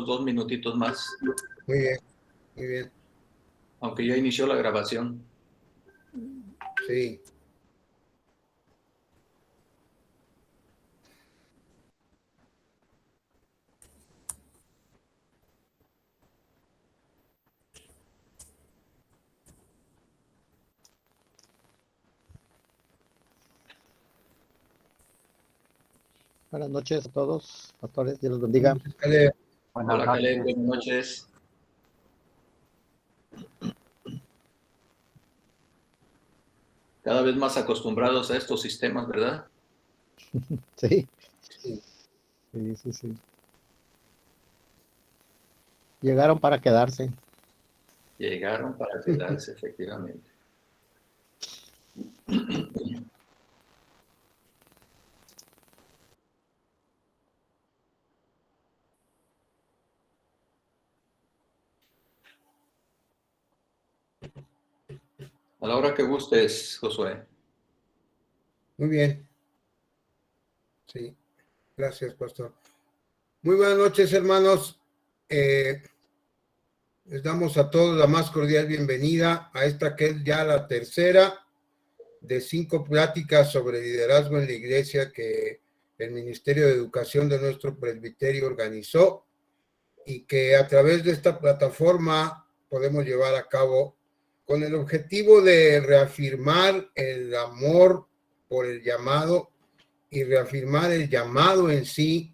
unos 2 minutitos más. Muy bien, muy bien. Aunque ya inició la grabación. Sí. Buenas noches a todos, pastores, Dios los bendiga. Hola, Caleb, buenas noches. Cada vez más acostumbrados a estos sistemas, ¿verdad? Sí, Sí. sí. Llegaron para quedarse. Llegaron para quedarse, efectivamente. A la hora que gustes, Josué. Muy bien. Sí. Gracias, pastor. Muy buenas noches, hermanos. Les damos a todos la más cordial bienvenida a esta que es ya la tercera de 5 pláticas sobre liderazgo en la iglesia que el Ministerio de Educación de nuestro presbiterio organizó y que a través de esta plataforma podemos llevar a cabo con el objetivo de reafirmar el amor por el llamado y reafirmar el llamado en sí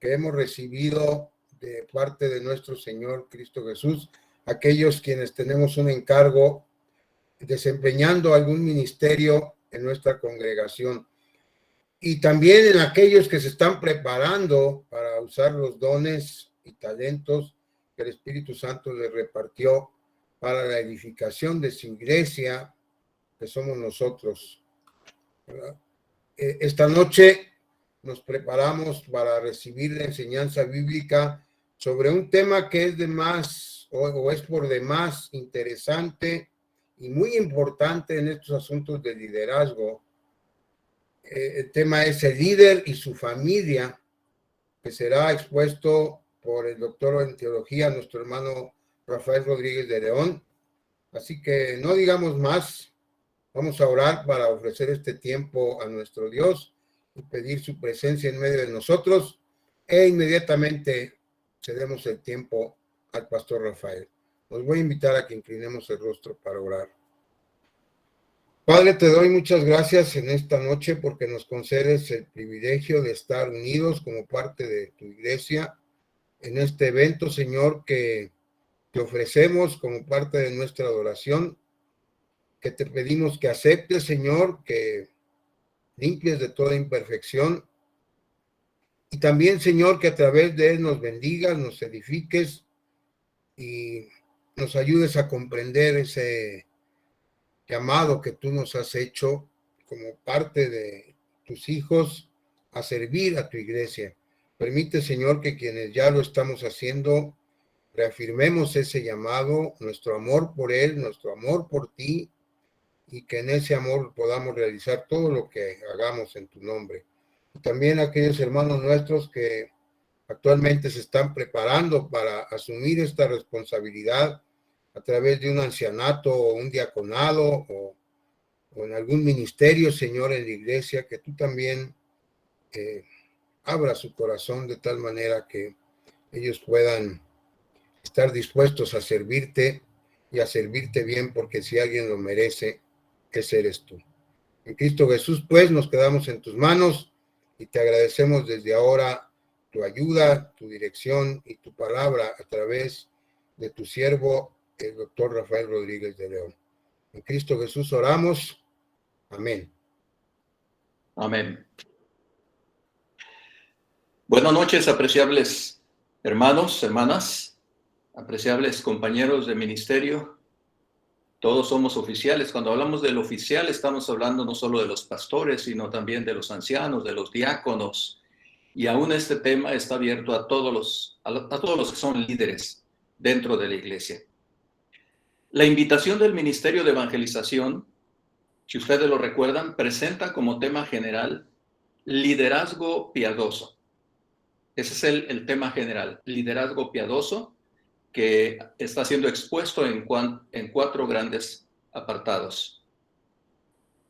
que hemos recibido de parte de nuestro Señor Cristo Jesús, aquellos quienes tenemos un encargo desempeñando algún ministerio en nuestra congregación, y también en aquellos que se están preparando para usar los dones y talentos que el Espíritu Santo les repartió para la edificación de su iglesia, que somos nosotros, ¿verdad? Esta noche nos preparamos para recibir la enseñanza bíblica sobre un tema que es de más o es por demás interesante y muy importante en estos asuntos de liderazgo. El tema es el líder y su familia, que será expuesto por el doctor en teología, nuestro hermano Rafael Rodríguez de León. Así que no digamos más, vamos a orar para ofrecer este tiempo a nuestro Dios y pedir su presencia en medio de nosotros, e inmediatamente cedemos el tiempo al pastor Rafael. Os voy a invitar a que inclinemos el rostro para orar. Padre, te doy muchas gracias en esta noche porque nos concedes el privilegio de estar unidos como parte de tu iglesia en este evento, Señor, que te ofrecemos como parte de nuestra adoración, que te pedimos que aceptes, Señor, que limpies de toda imperfección, y también, Señor, que a través de él nos bendigas, nos edifiques y nos ayudes a comprender ese llamado que tú nos has hecho como parte de tus hijos a servir a tu iglesia. Permite, Señor, que quienes ya lo estamos haciendo, reafirmemos ese llamado, nuestro amor por él, nuestro amor por ti, y que en ese amor podamos realizar todo lo que hagamos en tu nombre. Y también aquellos hermanos nuestros que actualmente se están preparando para asumir esta responsabilidad a través de un ancianato o un diaconado o en algún ministerio, Señor, en la iglesia, que tú también abra su corazón de tal manera que ellos puedan estar dispuestos a servirte y a servirte bien, porque si alguien lo merece, ese eres tú. En Cristo Jesús, pues, nos quedamos en tus manos y te agradecemos desde ahora tu ayuda, tu dirección y tu palabra a través de tu siervo, el doctor Rafael Rodríguez de León. En Cristo Jesús oramos. Amén. Amén. Buenas noches, apreciables hermanos, hermanas, apreciables compañeros de ministerio. Todos somos oficiales. Cuando hablamos del oficial, estamos hablando no solo de los pastores, sino también de los ancianos, de los diáconos. Y aún este tema está abierto a todos los que son líderes dentro de la iglesia. La invitación del Ministerio de Evangelización, si ustedes lo recuerdan, presenta como tema general liderazgo piadoso. Ese es el tema general, liderazgo piadoso, que está siendo expuesto en 4 grandes apartados.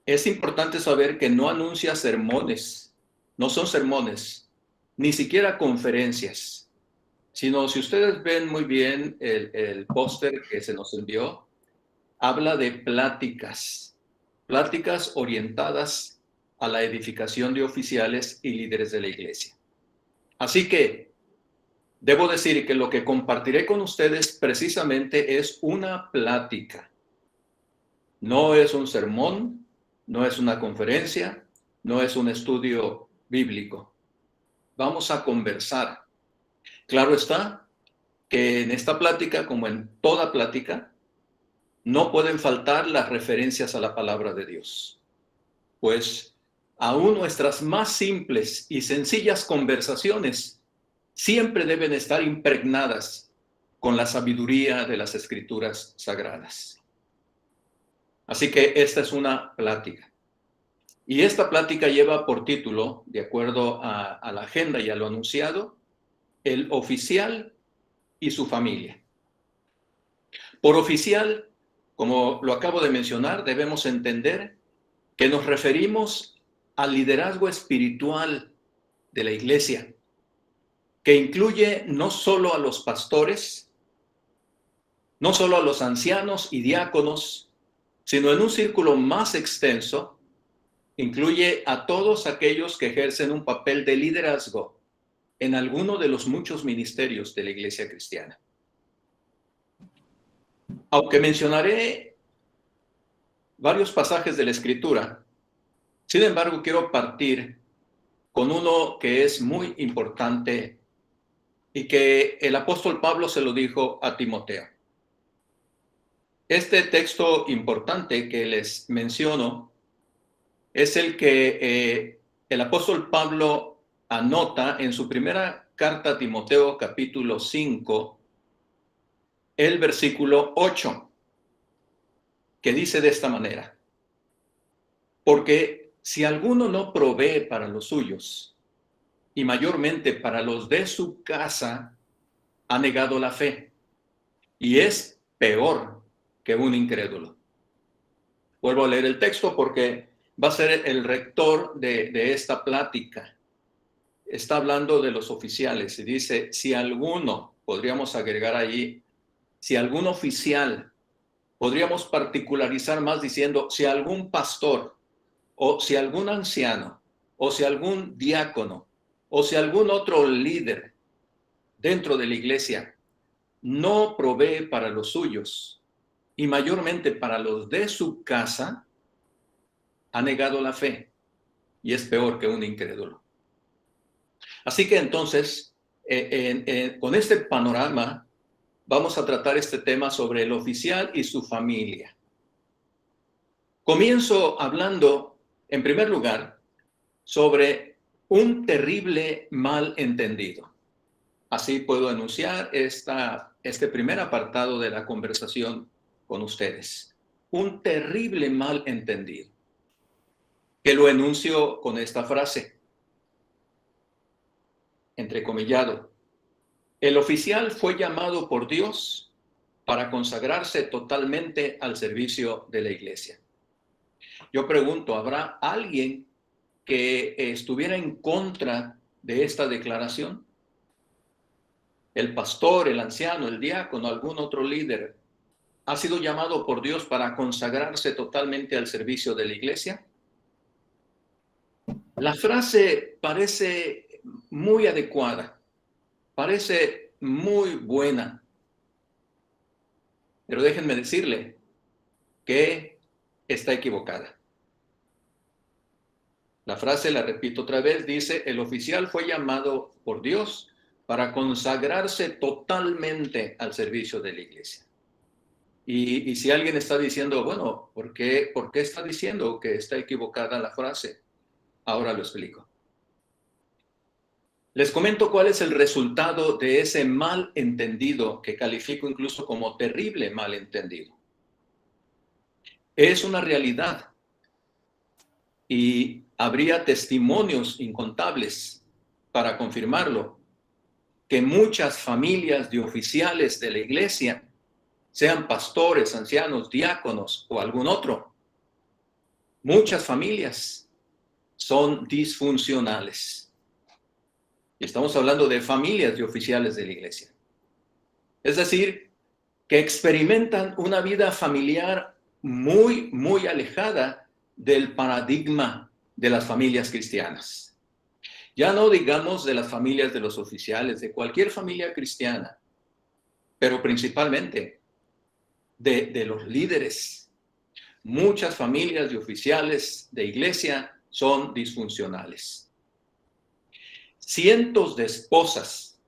Es importante saber que no anuncia sermones, no son sermones, ni siquiera conferencias, sino si ustedes ven muy bien el póster que se nos envió, habla de pláticas orientadas a la edificación de oficiales y líderes de la iglesia. Así que debo decir que lo que compartiré con ustedes precisamente es una plática. No es un sermón, no es una conferencia, no es un estudio bíblico. Vamos a conversar. Claro está que en esta plática, como en toda plática, no pueden faltar las referencias a la palabra de Dios. Pues aún nuestras más simples y sencillas conversaciones siempre deben estar impregnadas con la sabiduría de las Escrituras sagradas. Así que esta es una plática. Y esta plática lleva por título, de acuerdo a la agenda y a lo anunciado, el oficial y su familia. Por oficial, como lo acabo de mencionar, debemos entender que nos referimos al liderazgo espiritual de la iglesia, que incluye no solo a los pastores, no solo a los ancianos y diáconos, sino en un círculo más extenso, incluye a todos aquellos que ejercen un papel de liderazgo en alguno de los muchos ministerios de la iglesia cristiana. Aunque mencionaré varios pasajes de la Escritura, sin embargo quiero partir con uno que es muy importante y que el apóstol Pablo se lo dijo a Timoteo. Este texto importante que les menciono es el que el apóstol Pablo anota en su primera carta a Timoteo, capítulo 5, el versículo 8, que dice de esta manera: porque si alguno no provee para los suyos, y mayormente para los de su casa, ha negado la fe, y es peor que un incrédulo. Vuelvo a leer el texto porque va a ser el rector de esta plática. Está hablando de los oficiales y dice, si alguno, podríamos agregar allí, si algún oficial, podríamos particularizar más diciendo, si algún pastor, o si algún anciano, o si algún diácono, o si algún otro líder dentro de la iglesia no provee para los suyos, y mayormente para los de su casa, ha negado la fe y es peor que un incrédulo. Así que entonces, con este panorama, vamos a tratar este tema sobre el oficial y su familia. Comienzo hablando, en primer lugar, sobre un terrible malentendido. Así puedo enunciar este primer apartado de la conversación con ustedes. Un terrible malentendido, que lo enuncio con esta frase, entrecomillado. El oficial fue llamado por Dios para consagrarse totalmente al servicio de la iglesia. Yo pregunto, ¿habrá alguien que estuviera en contra de esta declaración? El pastor, el anciano, el diácono, algún otro líder, ¿ha sido llamado por Dios para consagrarse totalmente al servicio de la iglesia? La frase parece muy adecuada, parece muy buena, pero déjenme decirle que está equivocada. La frase, la repito otra vez, dice, el oficial fue llamado por Dios para consagrarse totalmente al servicio de la iglesia. Y si alguien está diciendo, bueno, ¿por qué está diciendo que está equivocada la frase? Ahora lo explico. Les comento cuál es el resultado de ese malentendido que califico incluso como terrible malentendido. Es una realidad y habría testimonios incontables para confirmarlo que muchas familias de oficiales de la iglesia, sean pastores, ancianos, diáconos o algún otro, muchas familias son disfuncionales. Y estamos hablando de familias de oficiales de la iglesia. Es decir, que experimentan una vida familiar muy, muy alejada del paradigma de las familias cristianas. Ya no digamos de las familias de los oficiales, de cualquier familia cristiana, pero principalmente de los líderes. Muchas familias de oficiales de iglesia son disfuncionales. Cientos de esposas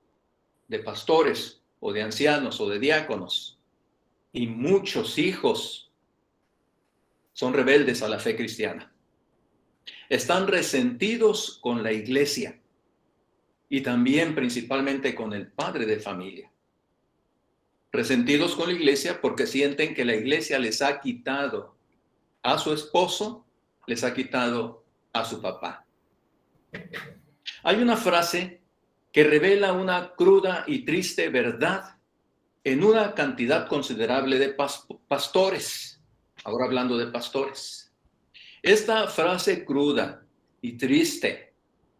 de pastores o de ancianos o de diáconos y muchos hijos son rebeldes a la fe cristiana. Están resentidos con la iglesia y también principalmente con el padre de familia. Resentidos con la iglesia porque sienten que la iglesia les ha quitado a su esposo, les ha quitado a su papá. Hay una frase que revela una cruda y triste verdad en una cantidad considerable de pastores. Ahora hablando de pastores. Esta frase cruda y triste,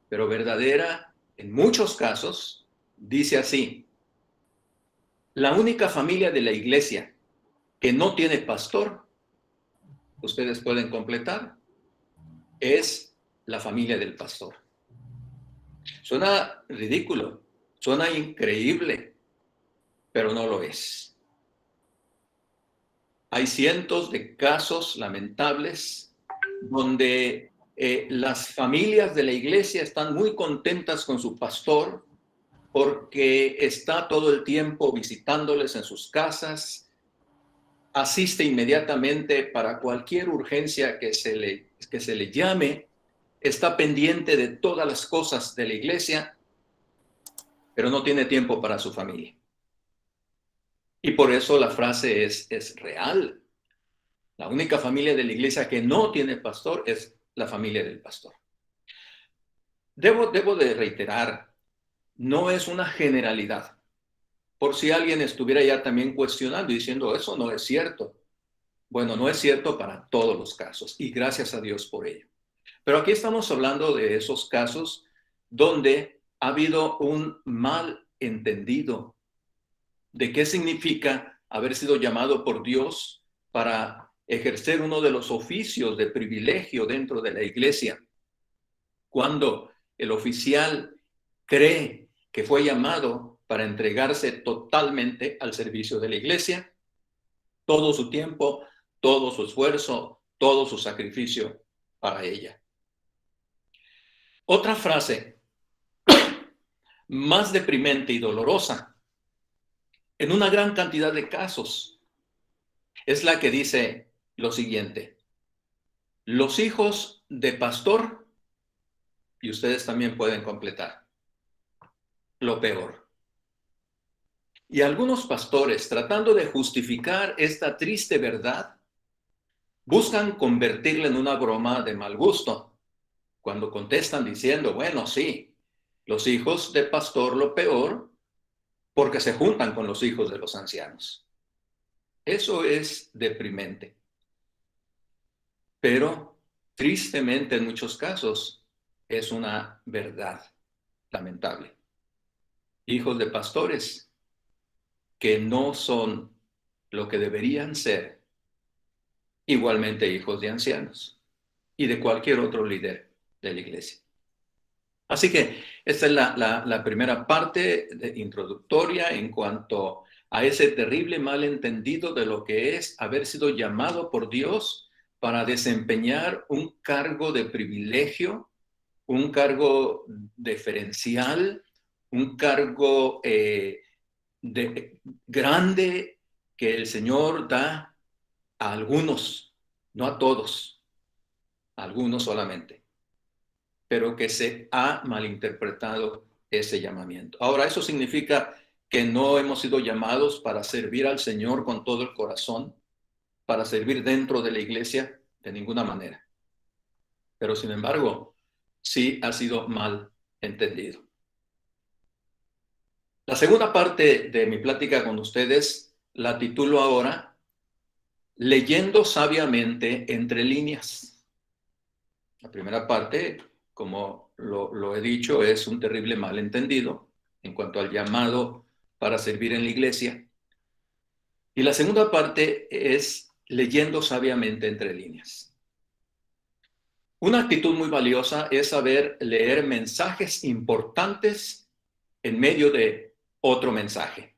pero verdadera en muchos casos, dice así: la única familia de la iglesia que no tiene pastor, ustedes pueden completar, es la familia del pastor. Suena ridículo, suena increíble, pero no lo es. Hay cientos de casos lamentables donde las familias de la iglesia están muy contentas con su pastor porque está todo el tiempo visitándoles en sus casas, asiste inmediatamente para cualquier urgencia que se le llame, está pendiente de todas las cosas de la iglesia, pero no tiene tiempo para su familia. Y por eso la frase es real. La única familia de la iglesia que no tiene pastor es la familia del pastor. Debo de reiterar, no es una generalidad. Por si alguien estuviera ya también cuestionando y diciendo, eso no es cierto. Bueno, no es cierto para todos los casos y gracias a Dios por ello. Pero aquí estamos hablando de esos casos donde ha habido un mal entendido de qué significa haber sido llamado por Dios para ejercer uno de los oficios de privilegio dentro de la iglesia. Cuando el oficial cree que fue llamado para entregarse totalmente al servicio de la iglesia, todo su tiempo, todo su esfuerzo, todo su sacrificio para ella. Otra frase más deprimente y dolorosa en una gran cantidad de casos es la que dice lo siguiente: los hijos de pastor, y ustedes también pueden completar, lo peor. Y algunos pastores, tratando de justificar esta triste verdad, buscan convertirla en una broma de mal gusto, cuando contestan diciendo, bueno, sí, los hijos de pastor lo peor, porque se juntan con los hijos de los ancianos. Eso es deprimente. Pero, tristemente, en muchos casos, es una verdad lamentable. Hijos de pastores que no son lo que deberían ser, igualmente hijos de ancianos y de cualquier otro líder de la iglesia. Así que esta es la primera parte introductoria en cuanto a ese terrible malentendido de lo que es haber sido llamado por Dios para desempeñar un cargo de privilegio, un cargo deferencial, un cargo grande que el Señor da a algunos, no a todos, a algunos solamente, pero que se ha malinterpretado ese llamamiento. Ahora, ¿eso significa que no hemos sido llamados para servir al Señor con todo el corazón, para servir dentro de la iglesia? De ninguna manera. Pero, sin embargo, sí ha sido mal entendido. La segunda parte de mi plática con ustedes la titulo ahora Leyendo sabiamente entre líneas. La primera parte, como lo he dicho, es un terrible malentendido en cuanto al llamado para servir en la iglesia. Y la segunda parte es leyendo sabiamente entre líneas. Una actitud muy valiosa es saber leer mensajes importantes en medio de otro mensaje.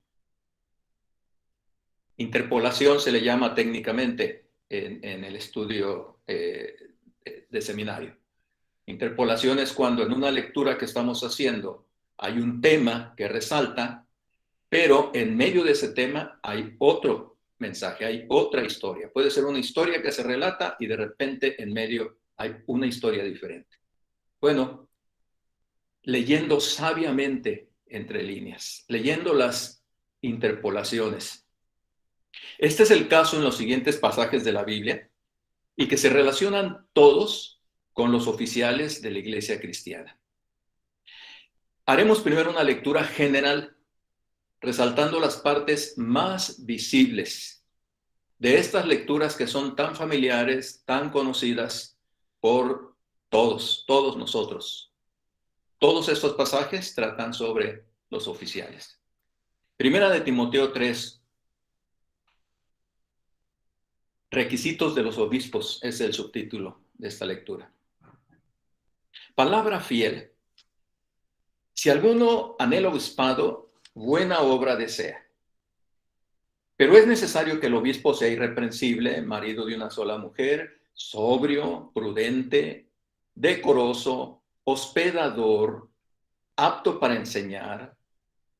Interpolación se le llama técnicamente en el estudio de seminario. Interpolación es cuando en una lectura que estamos haciendo hay un tema que resalta, pero en medio de ese tema hay otro mensaje, hay otra historia. Puede ser una historia que se relata y de repente en medio hay una historia diferente. Bueno, leyendo sabiamente entre líneas, leyendo las interpolaciones. Este es el caso en los siguientes pasajes de la Biblia y que se relacionan todos con los oficiales de la iglesia cristiana. Haremos primero una lectura general, resaltando las partes más visibles de estas lecturas que son tan familiares, tan conocidas por todos nosotros. Todos estos pasajes tratan sobre los oficiales. Primera de Timoteo 3. Requisitos de los obispos es el subtítulo de esta lectura. Palabra fiel. Si alguno anhela obispado, buena obra desea. Pero es necesario que el obispo sea irreprensible, marido de una sola mujer, sobrio, prudente, decoroso, hospedador, apto para enseñar,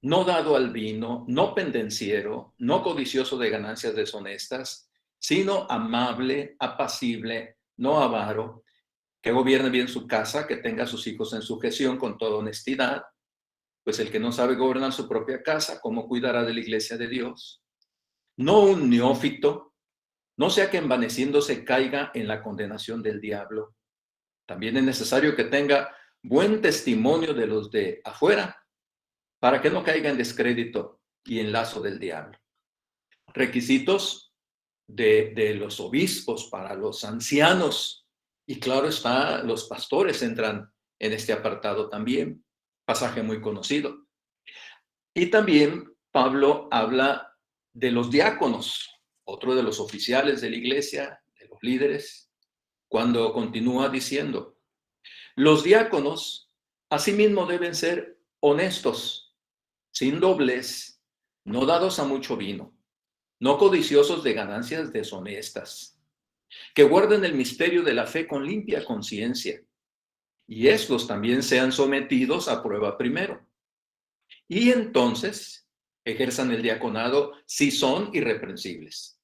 no dado al vino, no pendenciero, no codicioso de ganancias deshonestas, sino amable, apacible, no avaro, que gobierne bien su casa, que tenga a sus hijos en sujeción con toda honestidad, pues el que no sabe gobernar su propia casa, ¿cómo cuidará de la iglesia de Dios? No un neófito, no sea que envaneciéndose caiga en la condenación del diablo. También es necesario que tenga buen testimonio de los de afuera, para que no caiga en descrédito y en lazo del diablo. Requisitos de los obispos para los ancianos. Y claro está, los pastores entran en este apartado también. Pasaje muy conocido. Y también Pablo habla de los diáconos, otro de los oficiales de la iglesia, de los líderes, cuando continúa diciendo, los diáconos asimismo deben ser honestos, sin doblez, no dados a mucho vino, no codiciosos de ganancias deshonestas, que guarden el misterio de la fe con limpia conciencia, y estos también sean sometidos a prueba primero. Y entonces ejerzan el diaconado si son irreprensibles.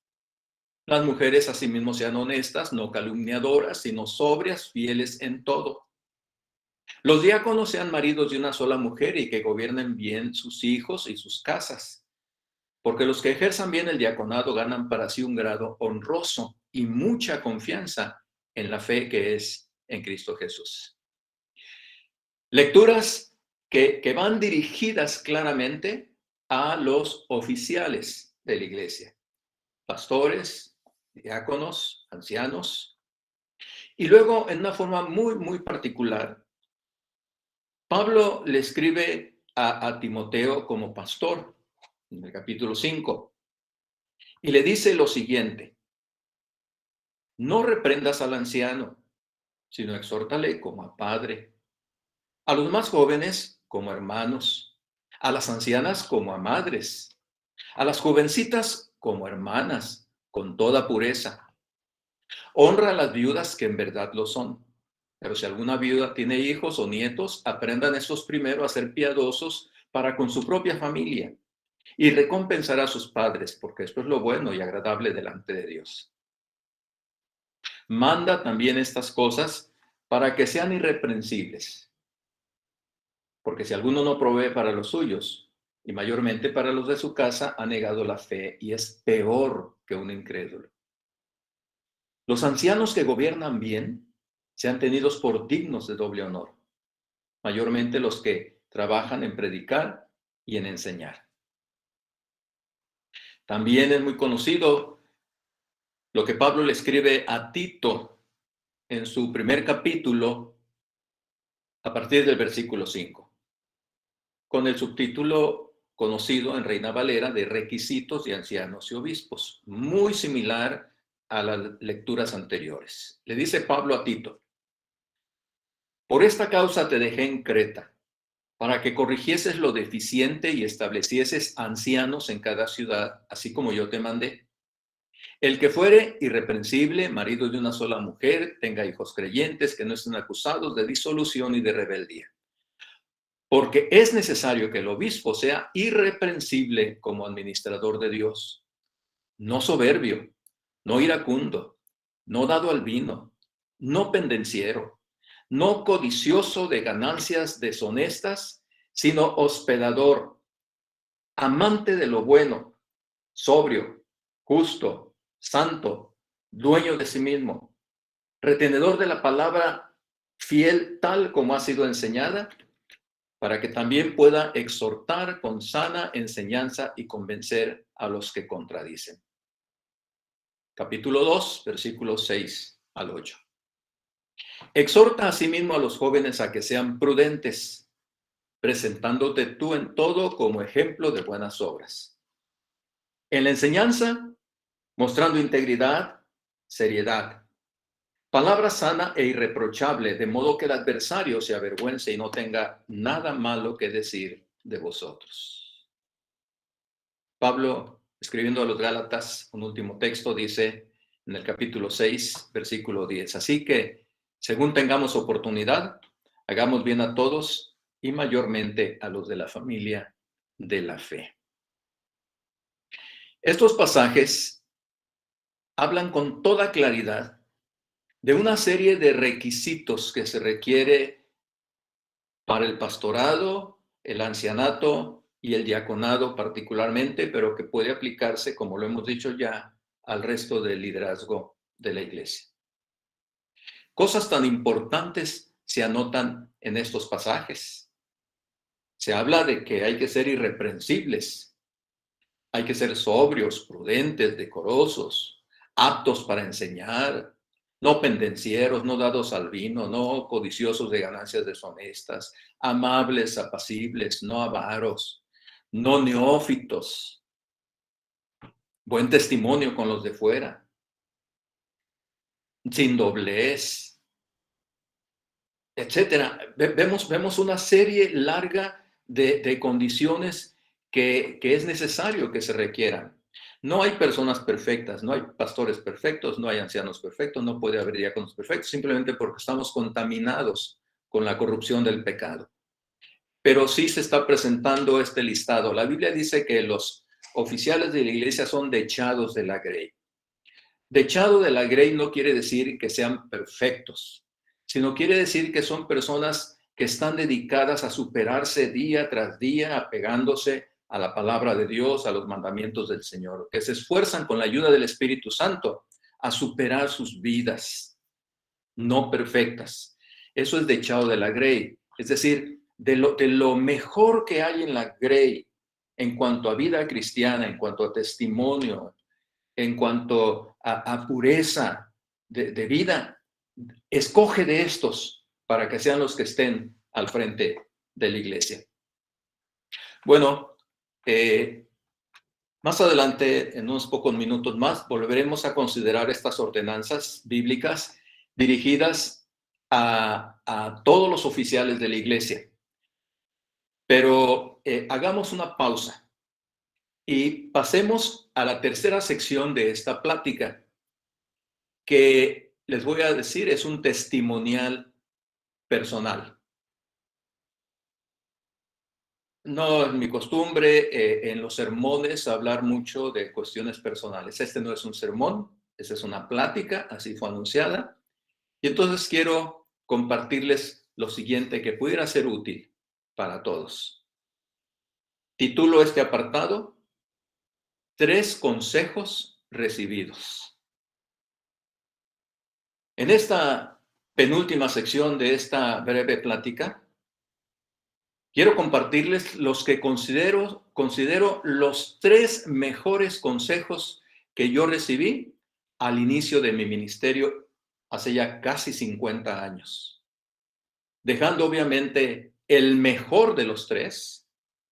Las mujeres asimismo sean honestas, no calumniadoras, sino sobrias, fieles en todo. Los diáconos sean maridos de una sola mujer y que gobiernen bien sus hijos y sus casas, porque los que ejerzan bien el diaconado ganan para sí un grado honroso y mucha confianza en la fe que es en Cristo Jesús. Lecturas que van dirigidas claramente a los oficiales de la iglesia, pastores, diáconos, ancianos, y luego en una forma muy particular, Pablo le escribe a Timoteo como pastor, en el capítulo 5, y le dice lo siguiente, no reprendas al anciano, sino exhórtale como a padre, a los más jóvenes como hermanos, a las ancianas como a madres, a las jovencitas como hermanas, con toda pureza. Honra a las viudas que en verdad lo son. Pero si alguna viuda tiene hijos o nietos, aprendan estos primero a ser piadosos para con su propia familia y recompensar a sus padres, porque esto es lo bueno y agradable delante de Dios. Manda también estas cosas para que sean irreprensibles. Porque si alguno no provee para los suyos, y mayormente para los de su casa, ha negado la fe y es peor que un incrédulo. Los ancianos que gobiernan bien sean tenidos por dignos de doble honor, mayormente los que trabajan en predicar y en enseñar. También es muy conocido lo que Pablo le escribe a Tito en su primer capítulo, a partir del versículo 5, con el subtítulo conocido en Reina Valera de requisitos de ancianos y obispos, muy similar a las lecturas anteriores. Le dice Pablo a Tito: por esta causa te dejé en Creta, para que corrigieses lo deficiente y establecieses ancianos en cada ciudad, así como yo te mandé. El que fuere irreprensible, marido de una sola mujer, tenga hijos creyentes que no estén acusados de disolución y de rebeldía. Porque es necesario que el obispo sea irreprensible como administrador de Dios, no soberbio, no iracundo, no dado al vino, no pendenciero, no codicioso de ganancias deshonestas, sino hospedador, amante de lo bueno, sobrio, justo, santo, dueño de sí mismo, retenedor de la palabra, fiel tal como ha sido enseñada, para que también pueda exhortar con sana enseñanza y convencer a los que contradicen. Capítulo 2, versículos 6 al 8. Exhorta asimismo a los jóvenes a que sean prudentes, presentándote tú en todo como ejemplo de buenas obras. En la enseñanza, mostrando integridad, seriedad, palabra sana e irreprochable, de modo que el adversario se avergüence y no tenga nada malo que decir de vosotros. Pablo, escribiendo a los Gálatas, un último texto, dice en el capítulo 6, versículo 10, así que, según tengamos oportunidad, hagamos bien a todos y mayormente a los de la familia de la fe. Estos pasajes hablan con toda claridad de una serie de requisitos que se requiere para el pastorado, el ancianato y el diaconado particularmente, pero que puede aplicarse, como lo hemos dicho ya, al resto del liderazgo de la iglesia. Cosas tan importantes se anotan en estos pasajes. Se habla de que hay que ser irreprensibles, hay que ser sobrios, prudentes, decorosos, aptos para enseñar, no pendencieros, no dados al vino, no codiciosos de ganancias deshonestas, amables, apacibles, no avaros, no neófitos, buen testimonio con los de fuera, sin doblez, etcétera. Vemos una serie larga de condiciones que es necesario que se requieran. No hay personas perfectas, no hay pastores perfectos, no hay ancianos perfectos, no puede haber diáconos perfectos, simplemente porque estamos contaminados con la corrupción del pecado. Pero sí se está presentando este listado. La Biblia dice que los oficiales de la iglesia son dechados de la grey. Dechado de la grey no quiere decir que sean perfectos, sino quiere decir que son personas que están dedicadas a superarse día tras día, apegándose a la palabra de Dios, a los mandamientos del Señor, que se esfuerzan con la ayuda del Espíritu Santo a superar sus vidas no perfectas. Eso es dechado de la grey, es decir, de lo mejor que hay en la grey en cuanto a vida cristiana, en cuanto a testimonio, en cuanto a pureza de vida. Escoge de estos para que sean los que estén al frente de la iglesia. Bueno, más adelante, en unos pocos minutos más, volveremos a considerar estas ordenanzas bíblicas dirigidas a todos los oficiales de la iglesia. Pero hagamos una pausa y pasemos a la tercera sección de esta plática, que les voy a decir es un testimonial personal. No es mi costumbre en los sermones hablar mucho de cuestiones personales. Este no es un sermón, esta es una plática, así fue anunciada. Y entonces quiero compartirles lo siguiente que pudiera ser útil para todos. Titulo este apartado: 3 consejos recibidos. En esta penúltima sección de esta breve plática, quiero compartirles los que considero los 3 mejores consejos que yo recibí al inicio de mi ministerio hace ya casi 50 años, dejando obviamente el mejor de los 3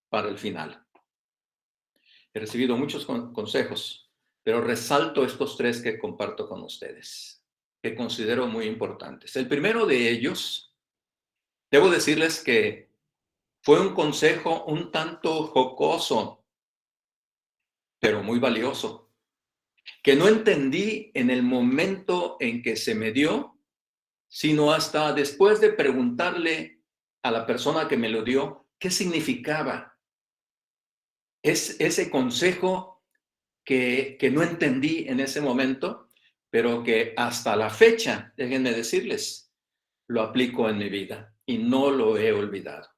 para el final. He recibido muchos consejos, pero resalto estos 3 que comparto con ustedes, que considero muy importantes. El primero de ellos, debo decirles que fue un consejo un tanto jocoso, pero muy valioso, que no entendí en el momento en que se me dio, sino hasta después de preguntarle a la persona que me lo dio qué significaba. Es ese consejo que no entendí en ese momento, pero que hasta la fecha, déjenme decirles, lo aplico en mi vida y no lo he olvidado.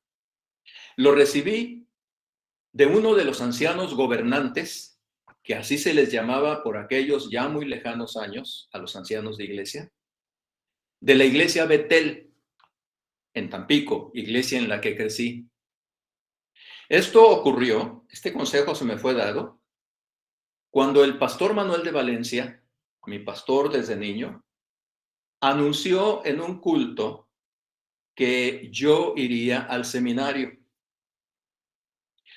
Lo recibí de uno de los ancianos gobernantes, que así se les llamaba por aquellos ya muy lejanos años, a los ancianos de iglesia, de la iglesia Betel, en Tampico, iglesia en la que crecí. Esto ocurrió, este consejo se me fue dado, cuando el pastor Manuel de Valencia, mi pastor desde niño, anunció en un culto que yo iría al seminario.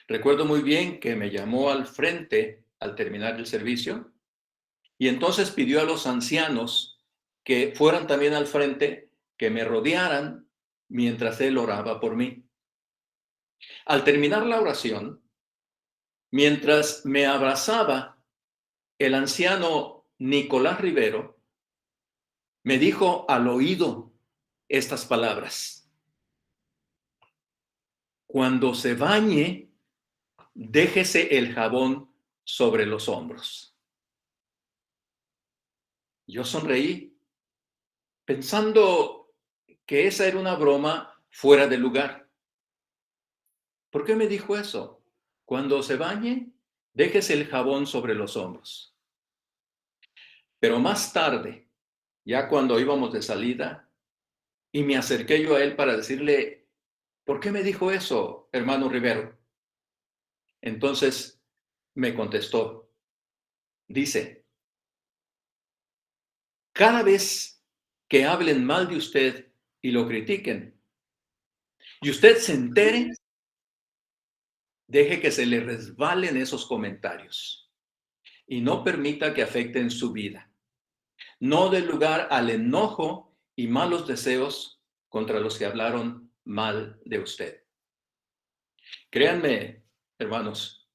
Recuerdo muy bien que me llamó al frente al terminar el servicio y entonces pidió a los ancianos que fueran también al frente, que me rodearan mientras él oraba por mí. Al terminar la oración, mientras me abrazaba, el anciano Nicolás Rivero me dijo al oído estas palabras: cuando se bañe, déjese el jabón sobre los hombros. Yo sonreí, pensando que esa era una broma fuera de lugar. ¿Por qué me dijo eso? Cuando se bañe, déjese el jabón sobre los hombros. Pero más tarde, ya cuando íbamos de salida, y me acerqué yo a él para decirle, ¿por qué me dijo eso, hermano Rivero? Entonces me contestó, dice, cada vez que hablen mal de usted y lo critiquen, y usted se entere, deje que se le resbalen esos comentarios y no permita que afecten su vida. No dé lugar al enojo y malos deseos contra los que hablaron mal de usted. Créanme, hermanos,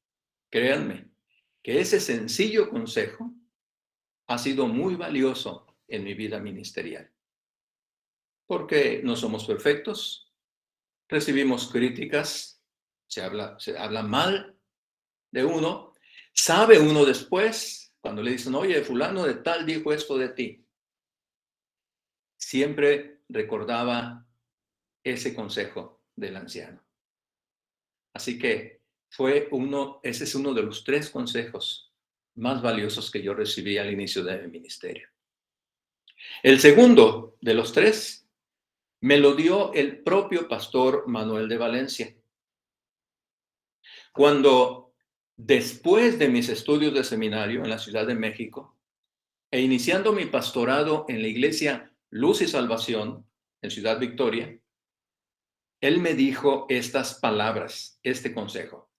créanme que ese sencillo consejo ha sido muy valioso en mi vida ministerial. Porque no somos perfectos, recibimos críticas, se habla mal de uno, sabe uno después, cuando le dicen, oye, fulano de tal dijo esto de ti. Siempre recordaba ese consejo del anciano. Así que ese es uno de los 3 consejos más valiosos que yo recibí al inicio de mi ministerio. El segundo de los 3 me lo dio el propio pastor Manuel de Valencia. Cuando, después de mis estudios de seminario en la Ciudad de México, e iniciando mi pastorado en la iglesia Luz y Salvación, en Ciudad Victoria, él me dijo estas palabras, este consejo.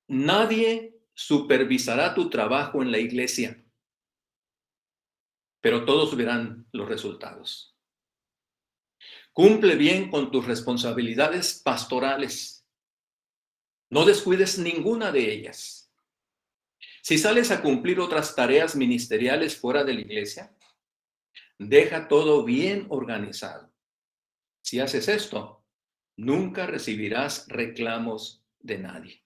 Nadie supervisará tu trabajo en la iglesia, pero todos verán los resultados. Cumple bien con tus responsabilidades pastorales. No descuides ninguna de ellas. Si sales a cumplir otras tareas ministeriales fuera de la iglesia, deja todo bien organizado. Si haces esto, nunca recibirás reclamos de nadie.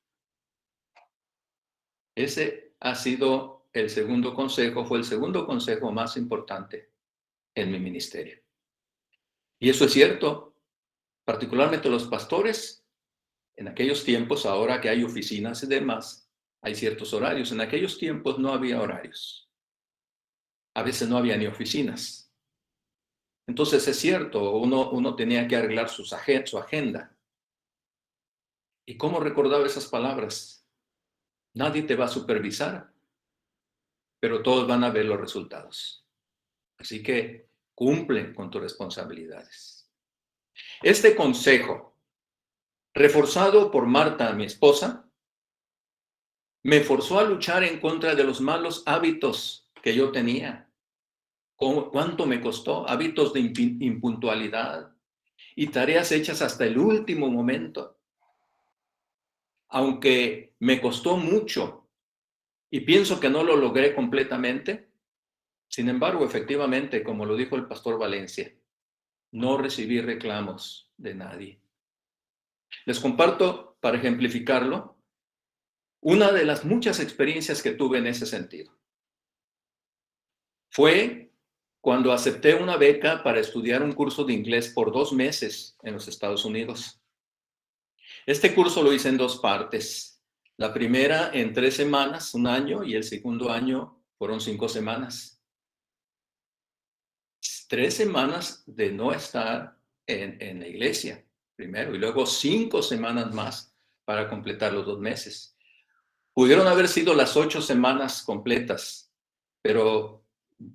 Ese ha sido el segundo consejo, fue el segundo consejo más importante en mi ministerio. Y eso es cierto, particularmente los pastores, en aquellos tiempos, ahora que hay oficinas y demás, hay ciertos horarios. En aquellos tiempos no había horarios. A veces no había ni oficinas. Entonces es cierto, uno tenía que arreglar su agenda. ¿Y cómo recordaba esas palabras? Nadie te va a supervisar, pero todos van a ver los resultados. Así que cumple con tus responsabilidades. Este consejo, reforzado por Marta, mi esposa, me forzó a luchar en contra de los malos hábitos que yo tenía. ¿Cuánto me costó? Hábitos de impuntualidad y tareas hechas hasta el último momento. Aunque me costó mucho y pienso que no lo logré completamente, sin embargo, efectivamente, como lo dijo el pastor Valencia, no recibí reclamos de nadie. Les comparto, para ejemplificarlo, una de las muchas experiencias que tuve en ese sentido. Fue cuando acepté una beca para estudiar un curso de inglés por 2 meses en los Estados Unidos. Este curso lo hice en 2 partes. La primera en 3 semanas, 1 año, y el segundo año fueron 5 semanas. 3 semanas de no estar en la iglesia, primero, y luego 5 semanas más para completar los 2 meses. Pudieron haber sido las 8 semanas completas, pero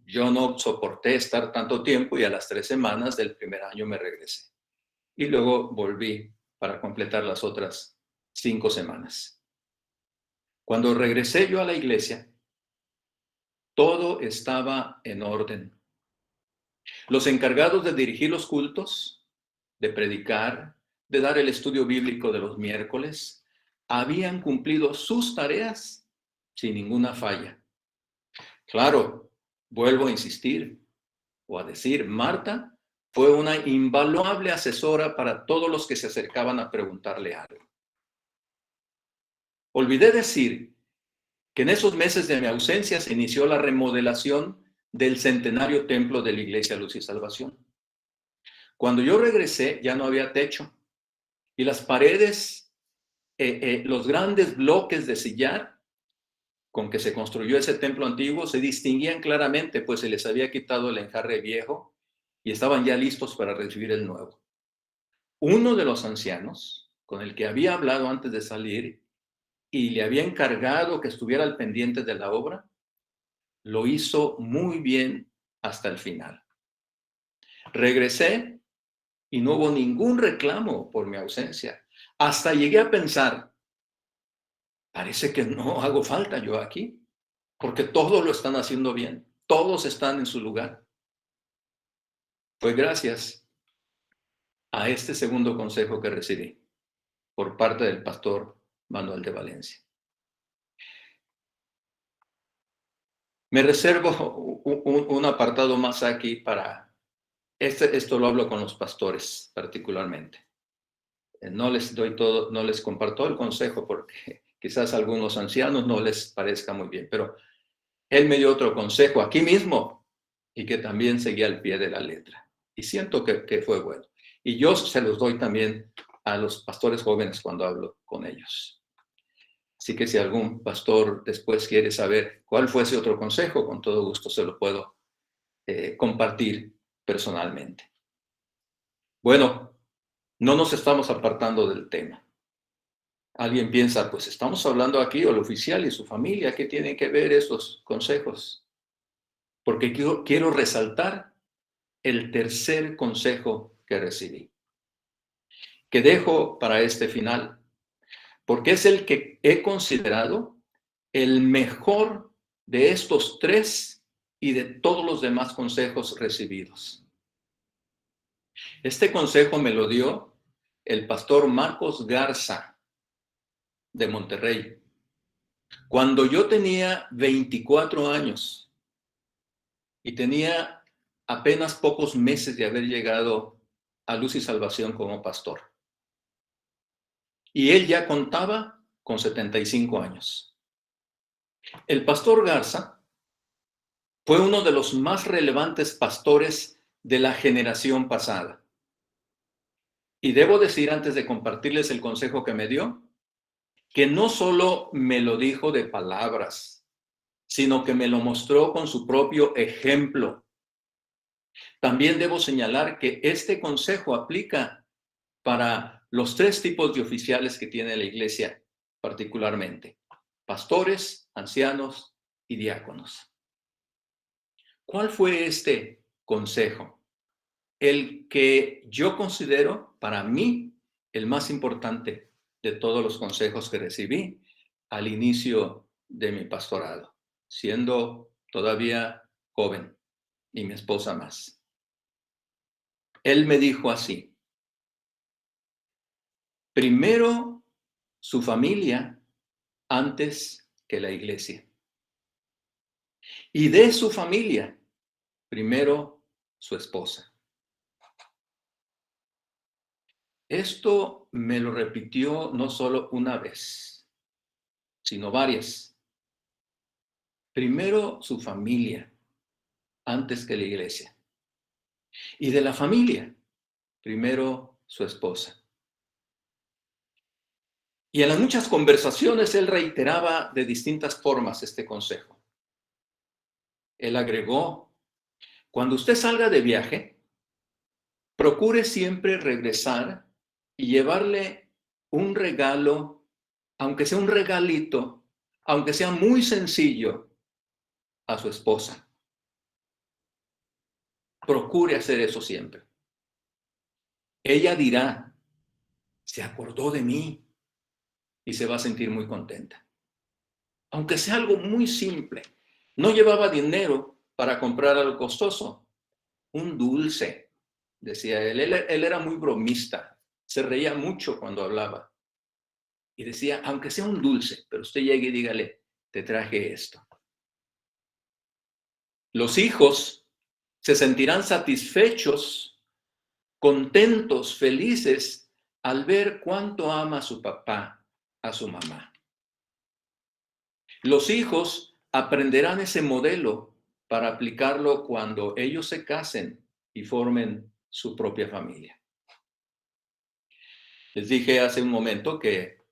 yo no soporté estar tanto tiempo y a las 3 semanas del primer año me regresé. Y luego volví para completar las otras 5 semanas. Cuando regresé yo a la iglesia, todo estaba en orden. Los encargados de dirigir los cultos, de predicar, de dar el estudio bíblico de los miércoles, habían cumplido sus tareas sin ninguna falla. Claro, vuelvo a insistir o a decir, Marta fue una invaluable asesora para todos los que se acercaban a preguntarle algo. Olvidé decir que en esos meses de mi ausencia se inició la remodelación del centenario templo de la Iglesia Luz y Salvación. Cuando yo regresé ya no había techo y las paredes, los grandes bloques de sillar con que se construyó ese templo antiguo se distinguían claramente, pues se les había quitado el enjarre viejo y estaban ya listos para recibir el nuevo. Uno de los ancianos, con el que había hablado antes de salir y le había encargado que estuviera al pendiente de la obra, lo hizo muy bien hasta el final. Regresé y no hubo ningún reclamo por mi ausencia. Hasta llegué a pensar, parece que no hago falta yo aquí, porque todos lo están haciendo bien, todos están en su lugar. Fue gracias a este segundo consejo que recibí por parte del pastor Manuel de Valencia. Me reservo un apartado más aquí para, esto lo hablo con los pastores particularmente. No les comparto el consejo porque quizás a algunos ancianos no les parezca muy bien, pero él me dio otro consejo aquí mismo y que también seguía al pie de la letra. Y siento que fue bueno. Y yo se los doy también a los pastores jóvenes cuando hablo con ellos. Así que si algún pastor después quiere saber cuál fue ese otro consejo, con todo gusto se lo puedo compartir personalmente. Bueno, no nos estamos apartando del tema. Alguien piensa, pues estamos hablando aquí del oficial y su familia, ¿qué tienen que ver estos consejos? Porque quiero resaltar el tercer consejo que recibí, que dejo para este final, porque es el que he considerado el mejor de estos 3 y de todos los demás consejos recibidos. Este consejo me lo dio el pastor Marcos Garza de Monterrey, cuando yo tenía 24 años y tenía apenas pocos meses de haber llegado a Luz y Salvación como pastor. Y él ya contaba con 75 años. El pastor Garza fue uno de los más relevantes pastores de la generación pasada. Y debo decir, antes de compartirles el consejo que me dio, que no solo me lo dijo de palabras, sino que me lo mostró con su propio ejemplo. También debo señalar que este consejo aplica para los 3 tipos de oficiales que tiene la iglesia particularmente: pastores, ancianos y diáconos. ¿Cuál fue este consejo? El que yo considero para mí el más importante de todos los consejos que recibí al inicio de mi pastorado, siendo todavía joven y mi esposa más. Él me dijo así: primero su familia antes que la iglesia. Y de su familia, primero su esposa. Esto me lo repitió no solo una vez, sino varias. Primero su familia antes que la iglesia. Y de la familia, primero su esposa. Y en las muchas conversaciones él reiteraba de distintas formas este consejo. Él agregó: cuando usted salga de viaje, procure siempre regresar y llevarle un regalo, aunque sea un regalito, aunque sea muy sencillo, a su esposa. Procure hacer eso siempre. Ella dirá: se acordó de mí, y se va a sentir muy contenta. Aunque sea algo muy simple. No llevaba dinero para comprar algo costoso. Un dulce, decía él. Él era muy bromista. Se reía mucho cuando hablaba. Y decía: aunque sea un dulce, pero usted llegue y dígale: te traje esto. Los hijos se sentirán satisfechos, contentos, felices al ver cuánto ama a su papá, a su mamá. Los hijos aprenderán ese modelo para aplicarlo cuando ellos se casen y formen su propia familia. Les dije hace un momento que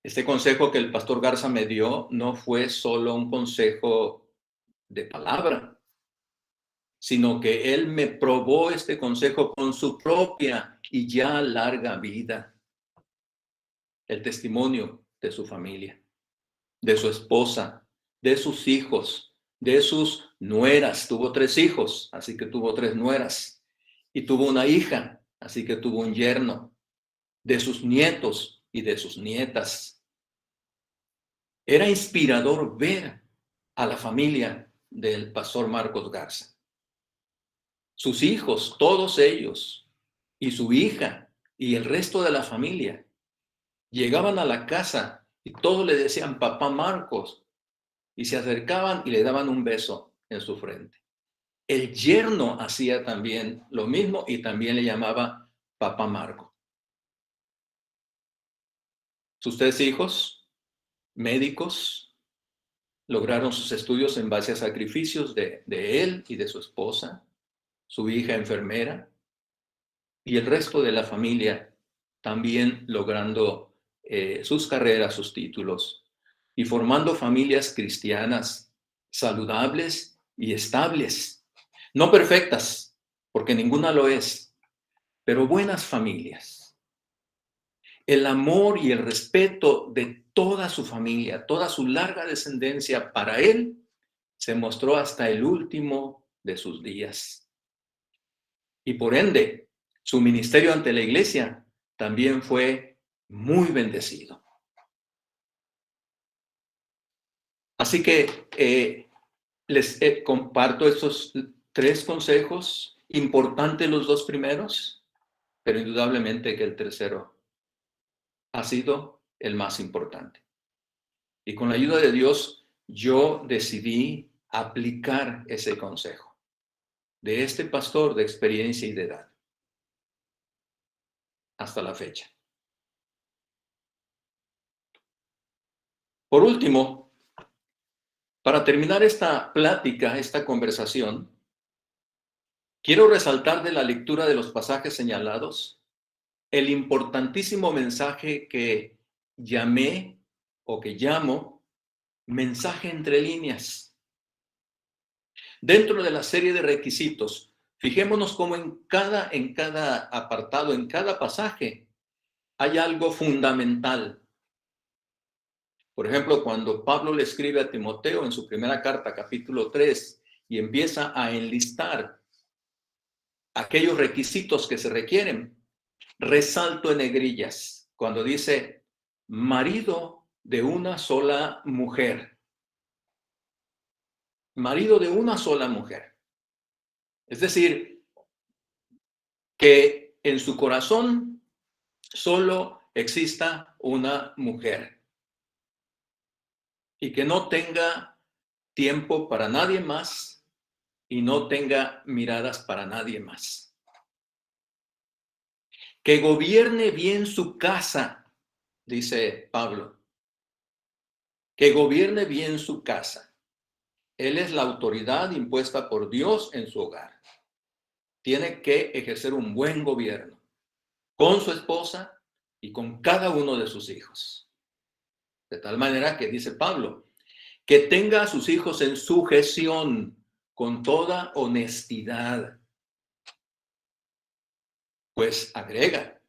este consejo que el pastor Garza me dio no fue solo un consejo de palabra, sino que él me probó este consejo con su propia y ya larga vida. El testimonio de su familia, de su esposa, de sus hijos, de sus nueras. Tuvo 3 hijos, así que tuvo 3 nueras. Y tuvo una hija, así que tuvo un yerno. De sus nietos y de sus nietas. Era inspirador ver a la familia del pastor Marcos Garza. Sus hijos, todos ellos, y su hija, y el resto de la familia, llegaban a la casa y todos le decían: papá Marcos, y se acercaban y le daban un beso en su frente. El yerno hacía también lo mismo y también le llamaba papá Marco. Sus 3 hijos, médicos, lograron sus estudios en base a sacrificios de él y de su esposa, su hija enfermera, y el resto de la familia también logrando sus carreras, sus títulos, y formando familias cristianas saludables y estables. No perfectas, porque ninguna lo es, pero buenas familias. El amor y el respeto de toda su familia, toda su larga descendencia para él, se mostró hasta el último de sus días. Y por ende, su ministerio ante la iglesia también fue muy bendecido. Así que les comparto estos 3 consejos, importantes los 2 primeros, pero indudablemente que el tercero ha sido el más importante. Y con la ayuda de Dios, yo decidí aplicar ese consejo de este pastor de experiencia y de edad hasta la fecha. Por último, para terminar esta plática, esta conversación, quiero resaltar de la lectura de los pasajes señalados el importantísimo mensaje que llamé o que llamo mensaje entre líneas. Dentro de la serie de requisitos Fijémonos cómo en cada apartado, en cada pasaje, hay algo fundamental. Por ejemplo, cuando Pablo le escribe a Timoteo en su primera carta, capítulo 3, y empieza a enlistar aquellos requisitos que se requieren, resalto en negrillas cuando dice marido de una sola mujer. Marido de una sola mujer. Es decir, que en su corazón solo exista una mujer y que no tenga tiempo para nadie más y no tenga miradas para nadie más. Que gobierne bien su casa, dice Pablo. Que gobierne bien su casa. Él es la autoridad impuesta por Dios en su hogar. Tiene que ejercer un buen gobierno con su esposa y con cada uno de sus hijos. De tal manera que dice Pablo, que tenga a sus hijos en sujeción con toda honestidad. Pues agrega,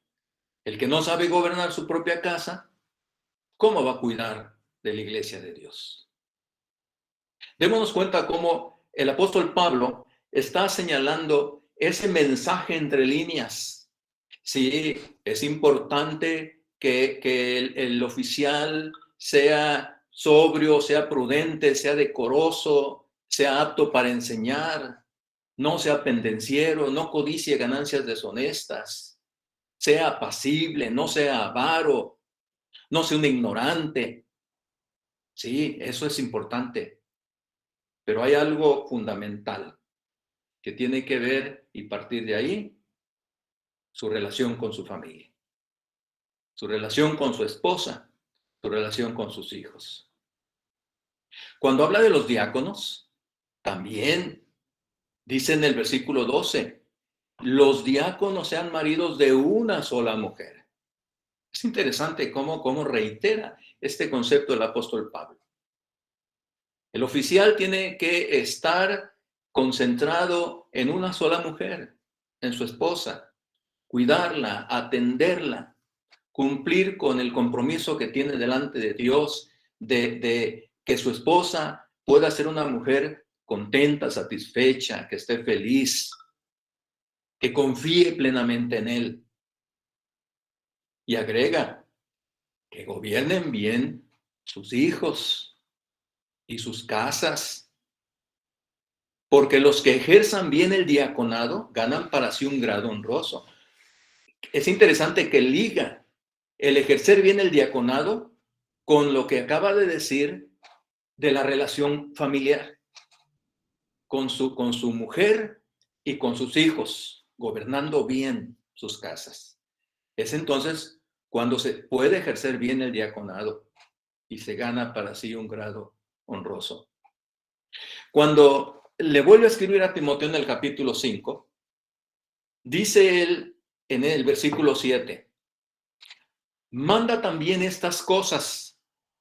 el que no sabe gobernar su propia casa, ¿cómo va a cuidar de la iglesia de Dios? Démonos cuenta cómo el apóstol Pablo está señalando ese mensaje entre líneas. Sí, es importante que el oficial sea sobrio, sea prudente, sea decoroso, sea apto para enseñar, no sea pendenciero, no codicie ganancias deshonestas, sea apacible, no sea avaro, no sea un ignorante. Sí, eso es importante. Pero hay algo fundamental que tiene que ver y partir de ahí su relación con su familia, su relación con su esposa, su relación con sus hijos. Cuando habla de los diáconos, también dice en el versículo 12, los diáconos sean maridos de una sola mujer. Es interesante cómo reitera este concepto el apóstol Pablo. El oficial tiene que estar concentrado en una sola mujer, en su esposa, cuidarla, atenderla, cumplir con el compromiso que tiene delante de Dios de que su esposa pueda ser una mujer contenta, satisfecha, que esté feliz, que confíe plenamente en él. Y agrega, que gobiernen bien sus hijos y sus casas. Porque los que ejerzan bien el diaconado ganan para sí un grado honroso. Es interesante que liga el ejercer bien el diaconado con lo que acaba de decir de la relación familiar con su mujer y con sus hijos, gobernando bien sus casas. Es entonces cuando se puede ejercer bien el diaconado y se gana para sí un grado honroso. Cuando le vuelve a escribir a Timoteo en el capítulo 5, dice él en el versículo 7, manda también estas cosas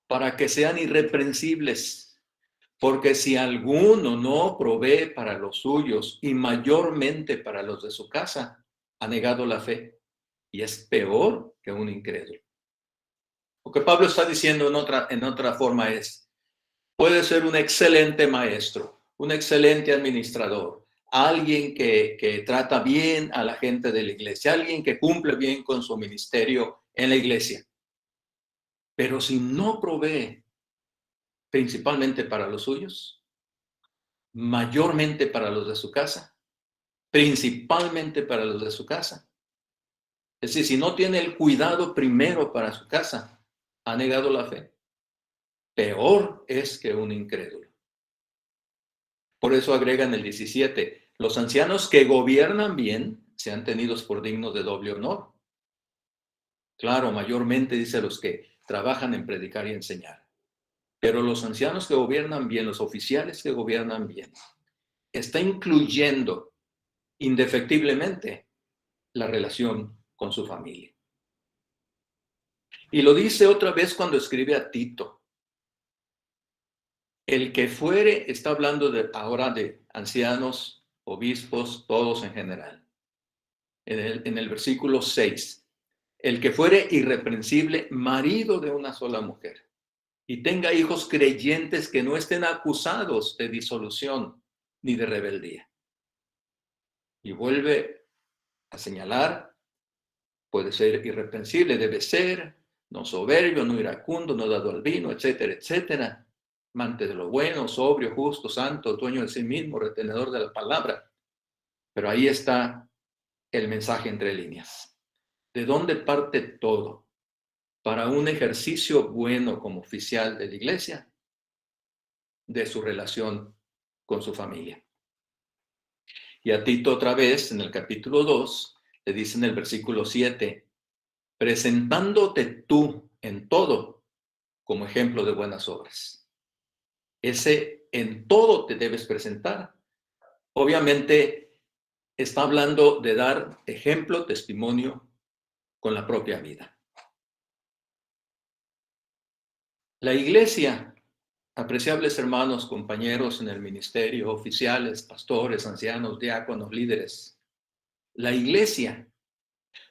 para que sean irreprensibles, porque si alguno no provee para los suyos y mayormente para los de su casa, ha negado la fe y es peor que un incrédulo. Lo que Pablo está diciendo en otra forma es, puede ser un excelente maestro, un excelente administrador, alguien que trata bien a la gente de la iglesia, alguien que cumple bien con su ministerio en la iglesia. Pero si no provee principalmente para los suyos, mayormente para los de su casa, principalmente para los de su casa, es decir, si no tiene el cuidado primero para su casa, ha negado la fe. Peor es que un incrédulo. Por eso agregan el 17, los ancianos que gobiernan bien sean tenidos por dignos de doble honor. Claro, mayormente dice los que trabajan en predicar y enseñar. Pero los ancianos que gobiernan bien, los oficiales que gobiernan bien, está incluyendo indefectiblemente la relación con su familia. Y lo dice otra vez cuando escribe a Tito. El que fuere, está hablando ahora de ancianos, obispos, todos en general. En el versículo 6, el que fuere irreprensible, marido de una sola mujer, y tenga hijos creyentes que no estén acusados de disolución ni de rebeldía. Y vuelve a señalar, puede ser irreprensible, debe ser, no soberbio, no iracundo, no dado al vino, etcétera, etcétera. Amante de lo bueno, sobrio, justo, santo, dueño de sí mismo, retenedor de la palabra. Pero ahí está el mensaje entre líneas. ¿De dónde parte todo? Para un ejercicio bueno como oficial de la iglesia, de su relación con su familia. Y a Tito otra vez, en el capítulo 2, le dice en el versículo 7, presentándote tú en todo como ejemplo de buenas obras. Ese en todo te debes presentar. Obviamente está hablando de dar ejemplo, testimonio con la propia vida. La iglesia, apreciables hermanos, compañeros en el ministerio, oficiales, pastores, ancianos, diáconos, líderes, la iglesia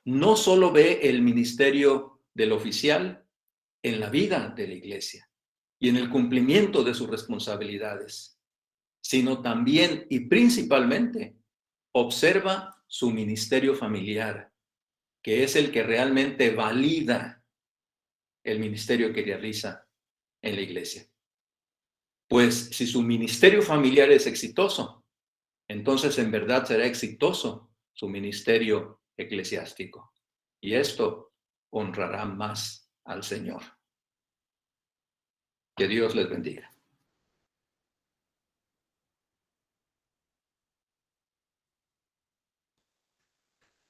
no solo ve el ministerio del oficial en la vida de la iglesia y en el cumplimiento de sus responsabilidades, sino también y principalmente observa su ministerio familiar, que es el que realmente valida el ministerio que realiza en la iglesia. Pues si su ministerio familiar es exitoso, entonces en verdad será exitoso su ministerio eclesiástico. Y esto honrará más al Señor. Que Dios les bendiga.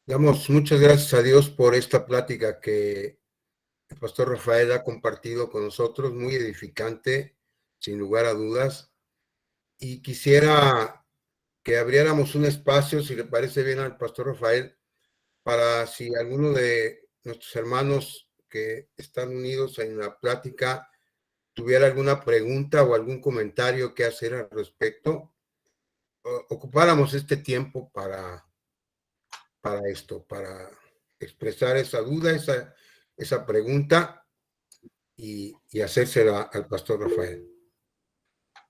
Damos muchas gracias a Dios por esta plática que el pastor Rafael ha compartido con nosotros, muy edificante, sin lugar a dudas. Y quisiera que abriéramos un espacio, si le parece bien al pastor Rafael, para si alguno de nuestros hermanos que están unidos en la plática tuviera alguna pregunta o algún comentario que hacer al respecto, ocupáramos este tiempo para esto, para expresar esa duda, esa pregunta y hacérsela al pastor Rafael.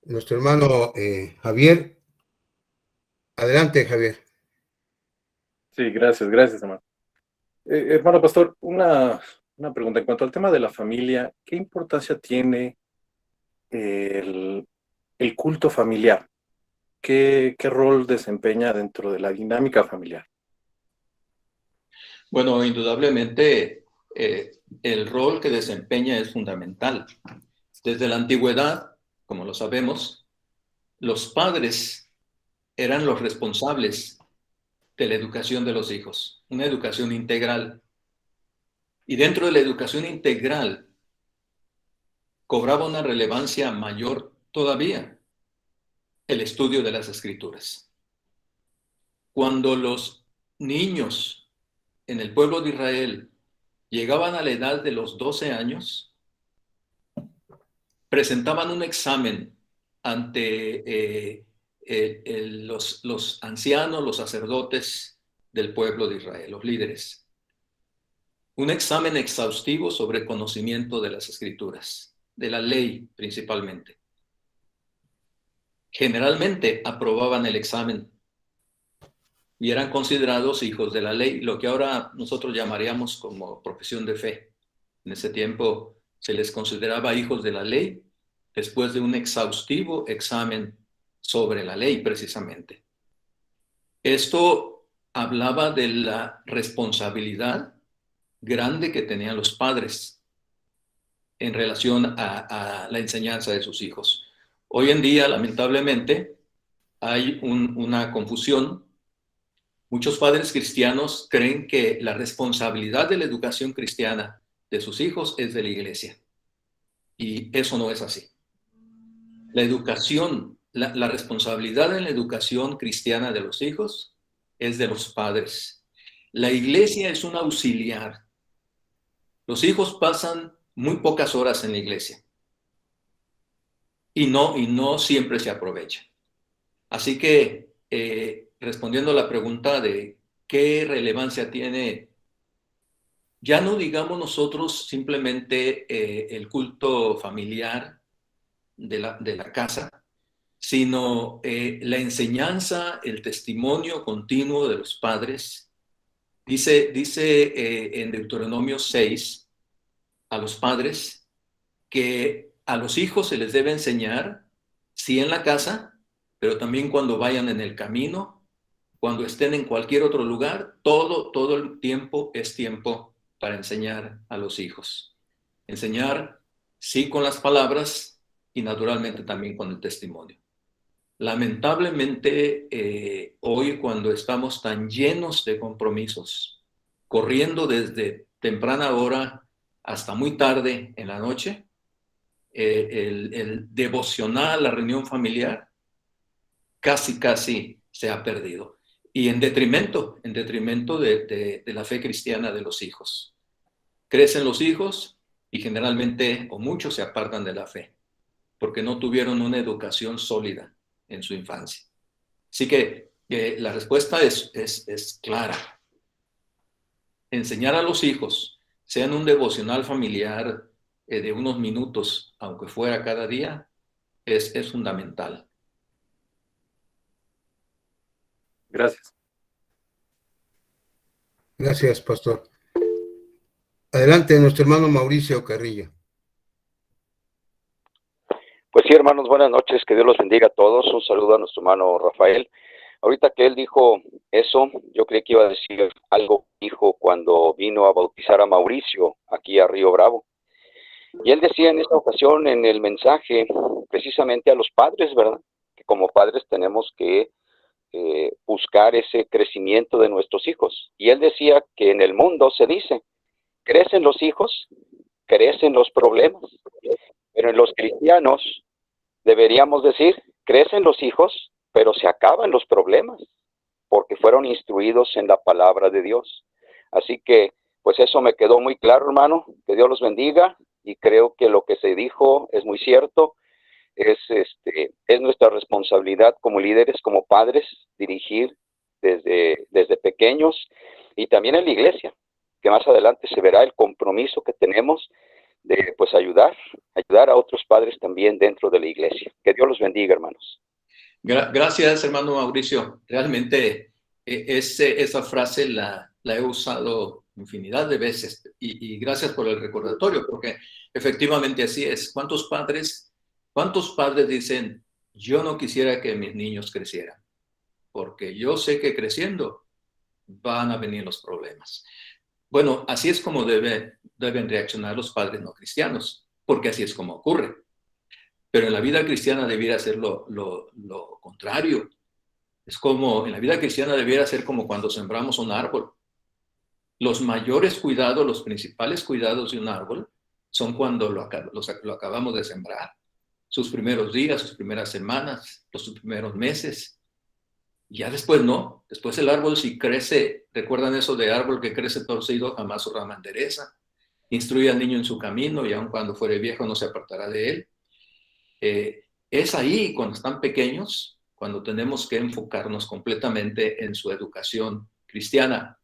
Nuestro hermano Javier. Adelante, Javier. Sí, gracias, hermano. Hermano pastor, una pregunta. En cuanto al tema de la familia, ¿qué importancia tiene el culto familiar? ¿Qué rol desempeña dentro de la dinámica familiar? Bueno, indudablemente el rol que desempeña es fundamental. Desde la antigüedad, como lo sabemos, los padres eran los responsables de la educación de los hijos, una educación integral. Y dentro de la educación integral cobraba una relevancia mayor todavía el estudio de las Escrituras. Cuando los niños en el pueblo de Israel llegaban a la edad de los 12 años, presentaban un examen ante los ancianos, los sacerdotes del pueblo de Israel, los líderes. Un examen exhaustivo sobre conocimiento de las Escrituras, de la ley principalmente. Generalmente aprobaban el examen y eran considerados hijos de la ley, lo que ahora nosotros llamaríamos como profesión de fe. En ese tiempo se les consideraba hijos de la ley después de un exhaustivo examen sobre la ley precisamente. Esto hablaba de la responsabilidad grande que tenían los padres en relación a la enseñanza de sus hijos. Hoy en día, lamentablemente, hay una confusión. Muchos padres cristianos creen que la responsabilidad de la educación cristiana de sus hijos es de la iglesia. Y eso no es así. La educación, la responsabilidad en la educación cristiana de los hijos es de los padres. La iglesia es un auxiliar. Los hijos pasan muy pocas horas en la iglesia y no siempre se aprovecha. Así que respondiendo a la pregunta de qué relevancia tiene, ya no digamos nosotros simplemente el culto familiar de la casa, sino la enseñanza, el testimonio continuo de los padres. Dice en Deuteronomio 6 a los padres que a los hijos se les debe enseñar, sí en la casa, pero también cuando vayan en el camino, cuando estén en cualquier otro lugar, todo el tiempo es tiempo para enseñar a los hijos. Enseñar, sí, con las palabras y naturalmente también con el testimonio. Lamentablemente, hoy cuando estamos tan llenos de compromisos, corriendo desde temprana hora hasta muy tarde en la noche, el devocional, la reunión familiar, casi se ha perdido. Y en detrimento de la fe cristiana de los hijos. Crecen los hijos y generalmente, o muchos, se apartan de la fe, porque no tuvieron una educación sólida en su infancia. Así que la respuesta es clara. Enseñar a los hijos, sea en un devocional familiar de unos minutos, aunque fuera cada día, es fundamental. Gracias. Gracias, pastor. Adelante, nuestro hermano Mauricio Carrillo. Pues sí, hermanos, buenas noches, que Dios los bendiga a todos. Un saludo a nuestro hermano Rafael. Ahorita que él dijo eso, yo creí que iba a decir algo que dijo cuando vino a bautizar a Mauricio aquí a Río Bravo. Y él decía en esta ocasión en el mensaje precisamente a los padres, ¿verdad? Que como padres tenemos que buscar ese crecimiento de nuestros hijos. Y él decía que en el mundo se dice, crecen los hijos, crecen los problemas. Pero en los cristianos deberíamos decir, crecen los hijos, pero se acaban los problemas, porque fueron instruidos en la palabra de Dios. Así que, pues eso me quedó muy claro, hermano, que Dios los bendiga, y creo que lo que se dijo es muy cierto. Es nuestra responsabilidad como líderes, como padres, dirigir desde pequeños, y también en la iglesia, que más adelante se verá el compromiso que tenemos de pues ayudar a otros padres también dentro de la iglesia. Que Dios los bendiga, hermanos. Gracias, hermano Mauricio. Realmente esa frase la he usado infinidad de veces y gracias por el recordatorio, porque efectivamente así es. ¿Cuántos padres dicen, yo no quisiera que mis niños crecieran, porque yo sé que creciendo van a venir los problemas? Bueno, así es como deben reaccionar los padres no cristianos, porque así es como ocurre. Pero en la vida cristiana debiera ser lo contrario. Es como, en la vida cristiana debiera ser como cuando sembramos un árbol. Los mayores cuidados, los principales cuidados de un árbol son cuando lo acabamos de sembrar. Sus primeros días, sus primeras semanas, sus primeros meses. Ya después no. Después el árbol si crece, ¿recuerdan eso de árbol que crece torcido, jamás su rama endereza? Instruye al niño en su camino y aun cuando fuere viejo no se apartará de él. Es ahí, cuando están pequeños, cuando tenemos que enfocarnos completamente en su educación cristiana.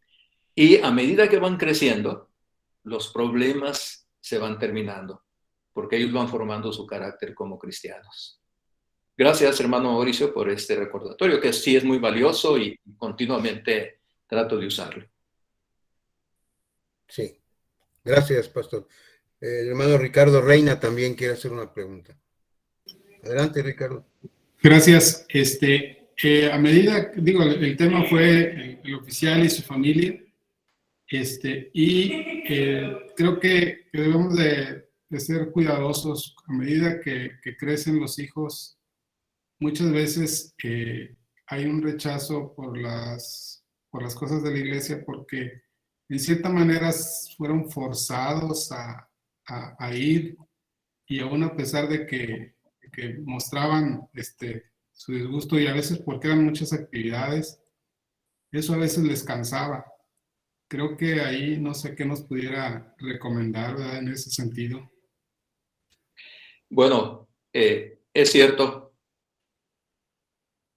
Y a medida que van creciendo, los problemas se van terminando, porque ellos van formando su carácter como cristianos. Gracias, hermano Mauricio, por este recordatorio, que sí es muy valioso y continuamente trato de usarlo. Sí, gracias, pastor. El hermano Ricardo Reina también quiere hacer una pregunta. Adelante, Ricardo. Gracias. A medida, el tema fue el oficial y su familia, creo que debemos de ser cuidadosos a medida que crecen los hijos. Muchas veces hay un rechazo por las cosas de la iglesia porque en cierta manera fueron forzados a ir, y aún a pesar de que mostraban su disgusto, y a veces porque eran muchas actividades, eso a veces les cansaba. Creo que ahí no sé qué nos pudiera recomendar, ¿verdad? En ese sentido. Bueno, es cierto.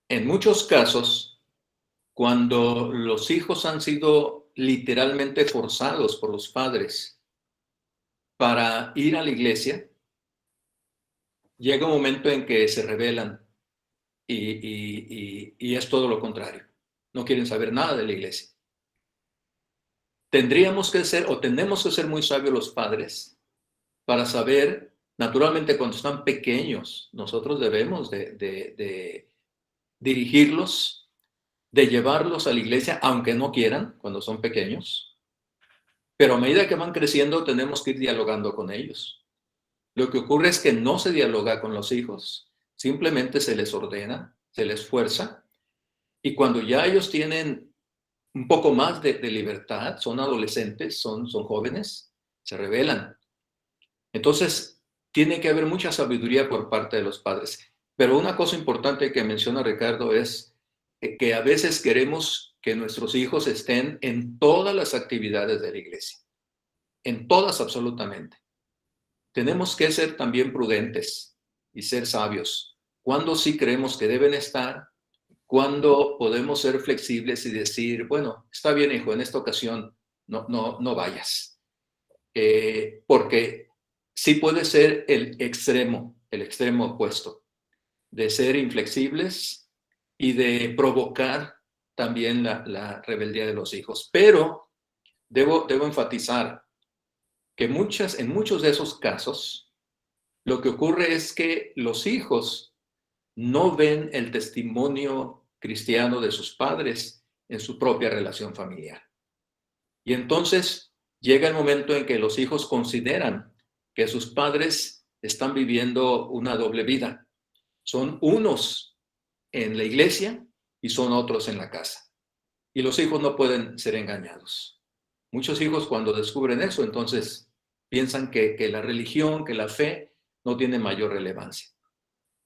En muchos casos, cuando los hijos han sido literalmente forzados por los padres para ir a la iglesia, llega un momento en que se rebelan y es todo lo contrario. No quieren saber nada de la iglesia. Tendríamos que ser, o tenemos que ser muy sabios los padres para saber, naturalmente cuando están pequeños, nosotros debemos de dirigirlos, de llevarlos a la iglesia, aunque no quieran, cuando son pequeños. Pero a medida que van creciendo, tenemos que ir dialogando con ellos. Lo que ocurre es que no se dialoga con los hijos, simplemente se les ordena, se les fuerza, y cuando ya ellos tienen un poco más de libertad, son adolescentes, son jóvenes, se rebelan. Entonces, tiene que haber mucha sabiduría por parte de los padres. Pero una cosa importante que menciona Ricardo es que a veces queremos que nuestros hijos estén en todas las actividades de la iglesia, en todas absolutamente. Tenemos que ser también prudentes y ser sabios. Cuando sí creemos que deben estar, cuando podemos ser flexibles y decir, bueno, está bien, hijo, en esta ocasión no vayas. Porque sí puede ser el extremo opuesto, de ser inflexibles y de provocar también la rebeldía de los hijos. Pero debo enfatizar que en muchos de esos casos, lo que ocurre es que los hijos no ven el testimonio cristiano de sus padres en su propia relación familiar. Y entonces llega el momento en que los hijos consideran que sus padres están viviendo una doble vida. Son unos en la iglesia y son otros en la casa. Y los hijos no pueden ser engañados. Muchos hijos cuando descubren eso, entonces piensan que la religión, que la fe no tiene mayor relevancia.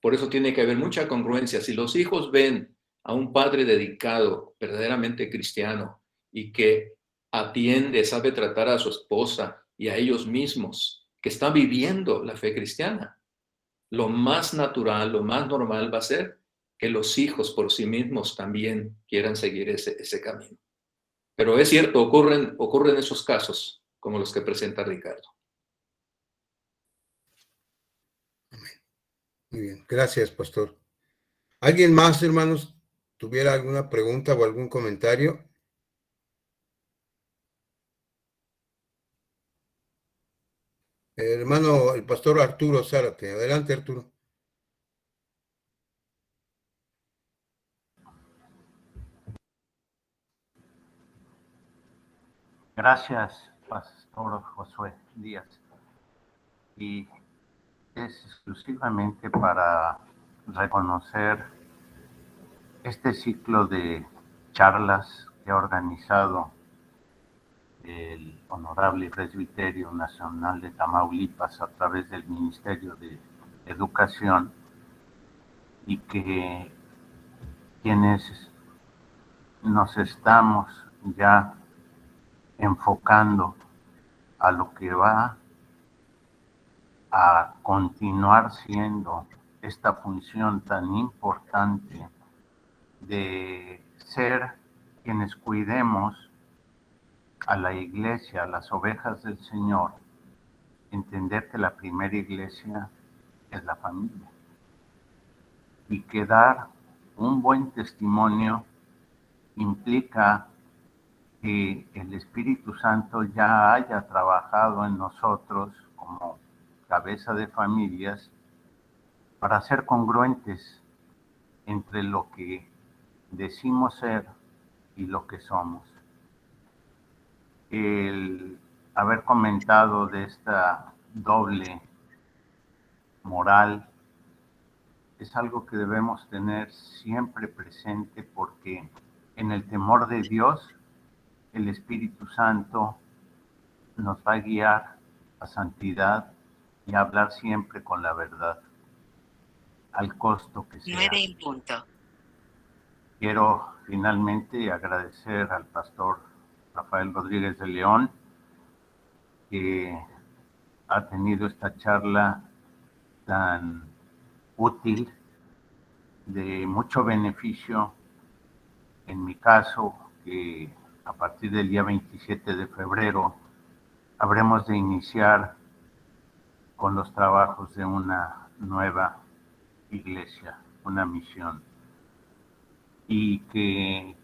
Por eso tiene que haber mucha congruencia. Si los hijos ven a un padre dedicado, verdaderamente cristiano, y que atiende, sabe tratar a su esposa y a ellos mismos, que están viviendo la fe cristiana, lo más natural, lo más normal va a ser que los hijos por sí mismos también quieran seguir ese camino. Pero es cierto, ocurren esos casos, como los que presenta Ricardo. Muy bien, gracias, pastor. ¿Alguien más, hermanos, tuviera alguna pregunta o algún comentario? Hermano, el pastor Arturo Zárate. Adelante, Arturo. Gracias, Pastor Josué Díaz. Y es exclusivamente para reconocer este ciclo de charlas que ha organizado el Honorable Presbiterio Nacional de Tamaulipas a través del Ministerio de Educación, y que quienes nos estamos ya enfocando a lo que va a continuar siendo esta función tan importante de ser quienes cuidemos a la iglesia, a las ovejas del Señor, entender que la primera iglesia es la familia y que dar un buen testimonio implica que el Espíritu Santo ya haya trabajado en nosotros como cabeza de familias para ser congruentes entre lo que decimos ser y lo que somos. El haber comentado de esta doble moral es algo que debemos tener siempre presente, porque en el temor de Dios el Espíritu Santo nos va a guiar a santidad y a hablar siempre con la verdad, al costo que sea. 9 en punto. Quiero finalmente agradecer al pastor Rafael Rodríguez de León, que ha tenido esta charla tan útil, de mucho beneficio en mi caso, que a partir del día 27 de febrero habremos de iniciar con los trabajos de una nueva iglesia, una misión, y que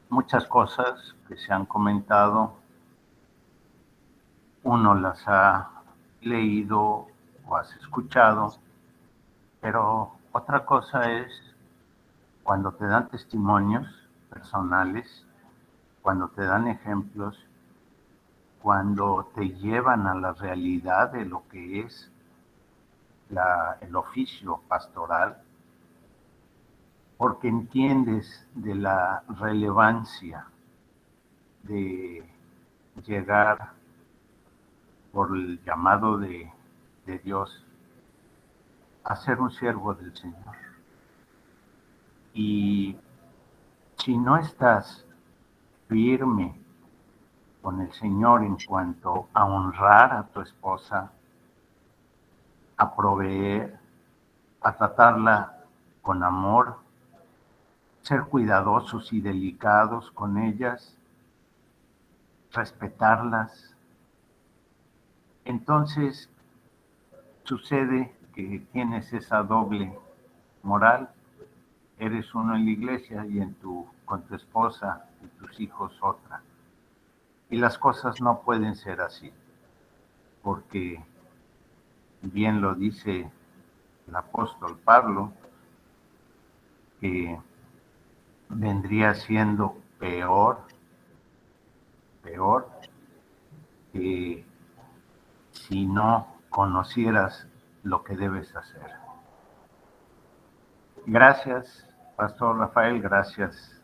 muchas cosas que se han comentado, uno las ha leído o has escuchado, pero otra cosa es cuando te dan testimonios personales, cuando te dan ejemplos, cuando te llevan a la realidad de lo que es el oficio pastoral, porque entiendes de la relevancia de llegar por el llamado de Dios a ser un siervo del Señor. Y si no estás firme con el Señor en cuanto a honrar a tu esposa, a proveer, a tratarla con amor, ser cuidadosos y delicados con ellas, respetarlas, entonces sucede que tienes esa doble moral. Eres uno en la iglesia y con tu esposa y tus hijos otra. Y las cosas no pueden ser así, porque bien lo dice el apóstol Pablo, que vendría siendo peor que si no conocieras lo que debes hacer. Gracias, Pastor Rafael, gracias,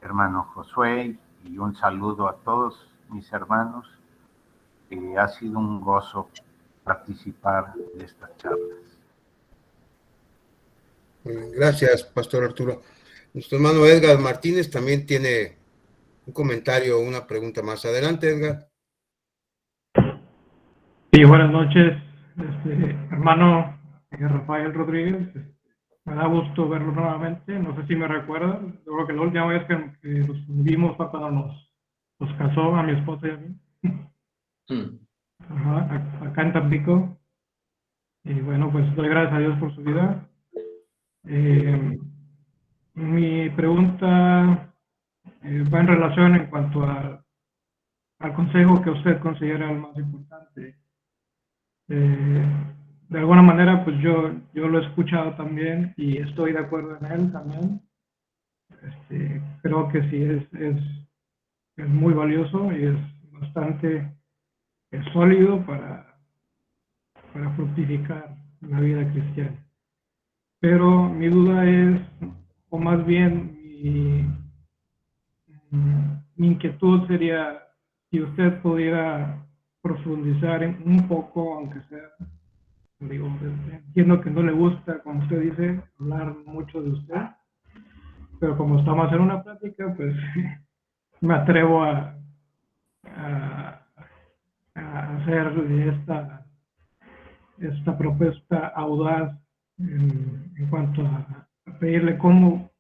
hermano Josué, y un saludo a todos mis hermanos. Ha sido un gozo participar de estas charlas. Gracias, Pastor Arturo. Nuestro hermano Edgar Martínez también tiene un comentario o una pregunta más. Adelante, Edgar. Sí, buenas noches, hermano Rafael Rodríguez. Me da gusto verlo nuevamente. No sé si me recuerdan. Yo creo que la última vez que nos vimos fue cuando nos casó a mi esposa y a mí. Ajá, acá en Tampico. Y bueno, pues doy gracias a Dios por su vida. Mi pregunta va en relación en cuanto al consejo que usted considera el más importante. De alguna manera, pues yo lo he escuchado también y estoy de acuerdo en él también. Creo que sí es muy valioso y es bastante sólido para fructificar la vida cristiana. Pero mi duda es, o más bien mi inquietud sería si usted pudiera profundizar en un poco, aunque sea, digo, entiendo que no le gusta, como usted dice, hablar mucho de usted, pero como estamos en una plática, pues me atrevo a hacer esta propuesta audaz en cuanto a pedirle cómo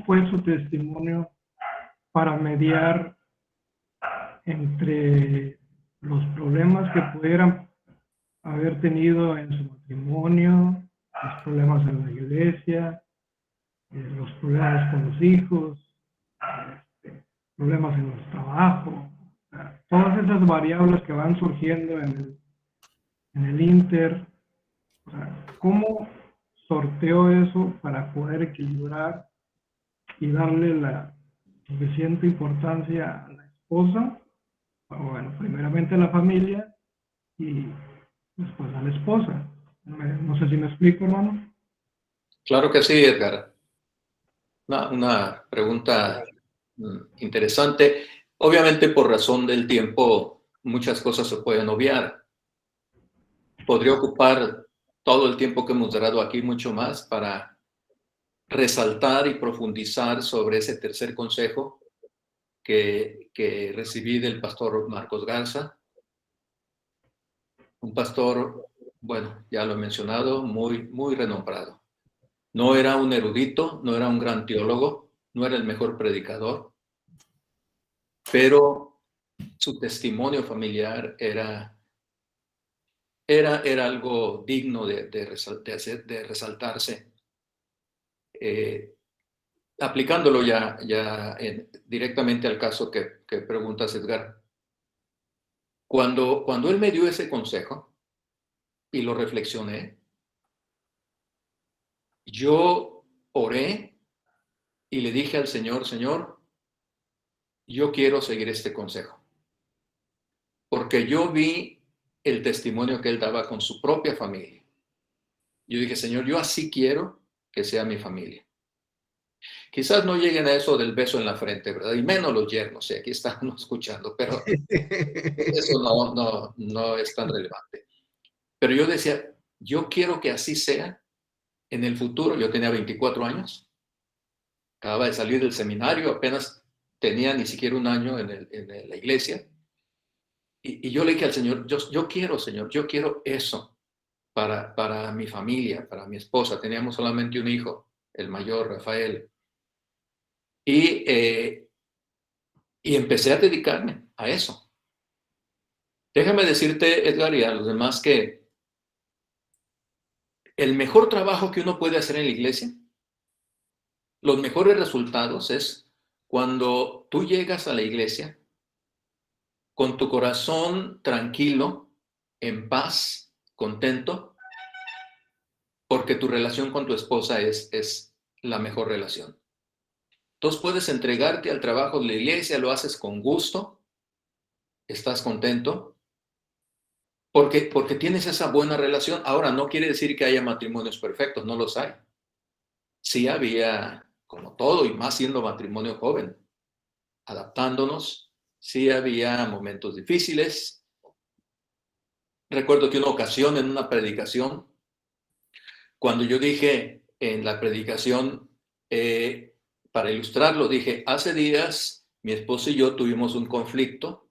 fue su testimonio para mediar entre los problemas que pudieran haber tenido en su matrimonio, los problemas en la iglesia, los problemas con los hijos, problemas en el trabajo, todas esas variables que van surgiendo en el Inter. O sea, ¿cómo sorteó eso para poder equilibrar y darle la suficiente importancia a la esposa? Bueno, primeramente a la familia y después a la esposa. No sé si me explico, hermano. Claro que sí, Edgar. Una pregunta interesante. Obviamente, por razón del tiempo, muchas cosas se pueden obviar. Podría ocupar todo el tiempo que hemos dado aquí, mucho más, para resaltar y profundizar sobre ese tercer consejo que recibí del pastor Marcos Garza. Un pastor, bueno, ya lo he mencionado, muy, muy renombrado. No era un erudito, no era un gran teólogo, no era el mejor predicador, pero su testimonio familiar era algo digno de resaltarse. Aplicándolo ya directamente al caso que preguntas, Edgar. Cuando él me dio ese consejo y lo reflexioné, yo oré y le dije al Señor, Señor, yo quiero seguir este consejo. Porque yo vi el testimonio que él daba con su propia familia. Yo dije, Señor, yo así quiero que sea mi familia. Quizás no lleguen a eso del beso en la frente, ¿verdad? Y menos los yernos, aquí están escuchando, pero eso no es tan relevante. Pero yo decía, yo quiero que así sea en el futuro. Yo tenía 24 años, acababa de salir del seminario, apenas tenía ni siquiera un año en la iglesia. Y yo le dije al Señor, yo quiero, Señor, yo quiero eso para mi familia, para mi esposa. Teníamos solamente un hijo, el mayor, Rafael. Y empecé a dedicarme a eso. Déjame decirte, Edgar, y a los demás que el mejor trabajo que uno puede hacer en la iglesia, los mejores resultados es cuando tú llegas a la iglesia con tu corazón tranquilo, en paz, contento, porque tu relación con tu esposa es la mejor relación. Entonces puedes entregarte al trabajo de la iglesia, lo haces con gusto, estás contento, porque tienes esa buena relación. Ahora, no quiere decir que haya matrimonios perfectos, no los hay. Sí había, como todo, y más siendo matrimonio joven, adaptándonos, sí había momentos difíciles. Recuerdo que una ocasión en una predicación, cuando yo dije en la predicación, para ilustrarlo, dije, hace días mi esposo y yo tuvimos un conflicto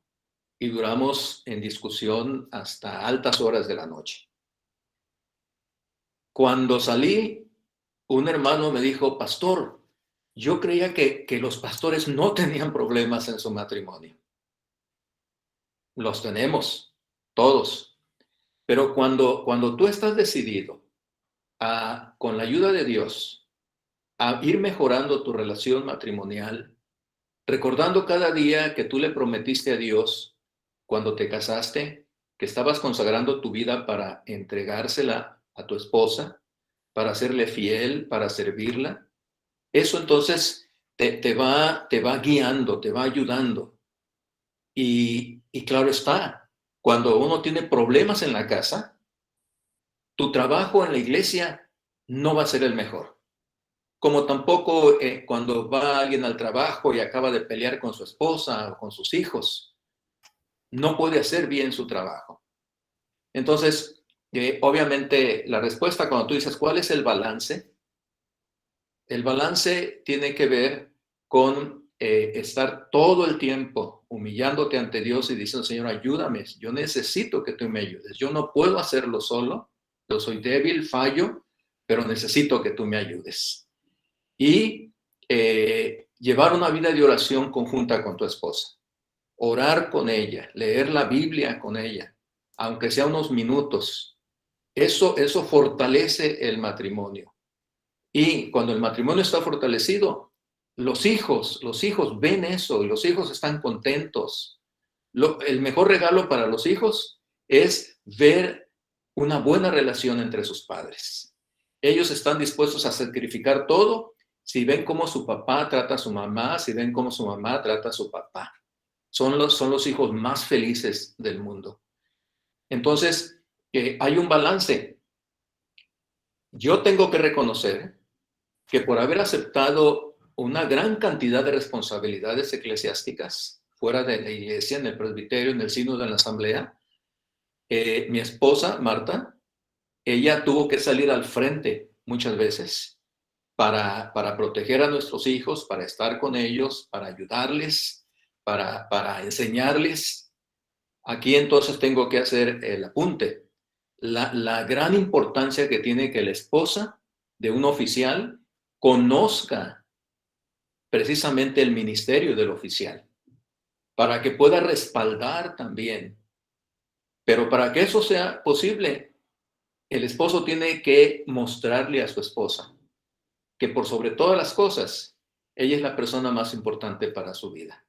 y duramos en discusión hasta altas horas de la noche. Cuando salí, un hermano me dijo, pastor, yo creía que los pastores no tenían problemas en su matrimonio. Los tenemos, todos. Pero cuando tú estás decidido con la ayuda de Dios, a ir mejorando tu relación matrimonial, recordando cada día que tú le prometiste a Dios cuando te casaste, que estabas consagrando tu vida para entregársela a tu esposa, para serle fiel, para servirla, eso entonces te va guiando, te va ayudando. Y claro está, cuando uno tiene problemas en la casa, tu trabajo en la iglesia no va a ser el mejor. Como tampoco cuando va alguien al trabajo y acaba de pelear con su esposa o con sus hijos, no puede hacer bien su trabajo. Entonces, obviamente, la respuesta cuando tú dices, ¿cuál es el balance? El balance tiene que ver con estar todo el tiempo humillándote ante Dios y diciendo, Señor, ayúdame, yo necesito que tú me ayudes. Yo no puedo hacerlo solo, yo soy débil, fallo, pero necesito que tú me ayudes. Y llevar una vida de oración conjunta con tu esposa. Orar con ella, leer la Biblia con ella, aunque sea unos minutos. Eso fortalece el matrimonio. Y cuando el matrimonio está fortalecido, los hijos ven eso y los hijos están contentos. El mejor regalo para los hijos es ver una buena relación entre sus padres. Ellos están dispuestos a sacrificar todo si ven cómo su papá trata a su mamá, si ven cómo su mamá trata a su papá. Son los hijos más felices del mundo. Entonces, hay un balance. Yo tengo que reconocer que por haber aceptado una gran cantidad de responsabilidades eclesiásticas fuera de la iglesia, en el presbiterio, en el sínodo, en la asamblea, mi esposa, Marta, ella tuvo que salir al frente muchas veces para proteger a nuestros hijos, para estar con ellos, para ayudarles, para enseñarles. Aquí entonces tengo que hacer el apunte. La gran importancia que tiene que la esposa de un oficial conozca precisamente el ministerio del oficial, para que pueda respaldar también. Pero para que eso sea posible, el esposo tiene que mostrarle a su esposa que por sobre todas las cosas, ella es la persona más importante para su vida.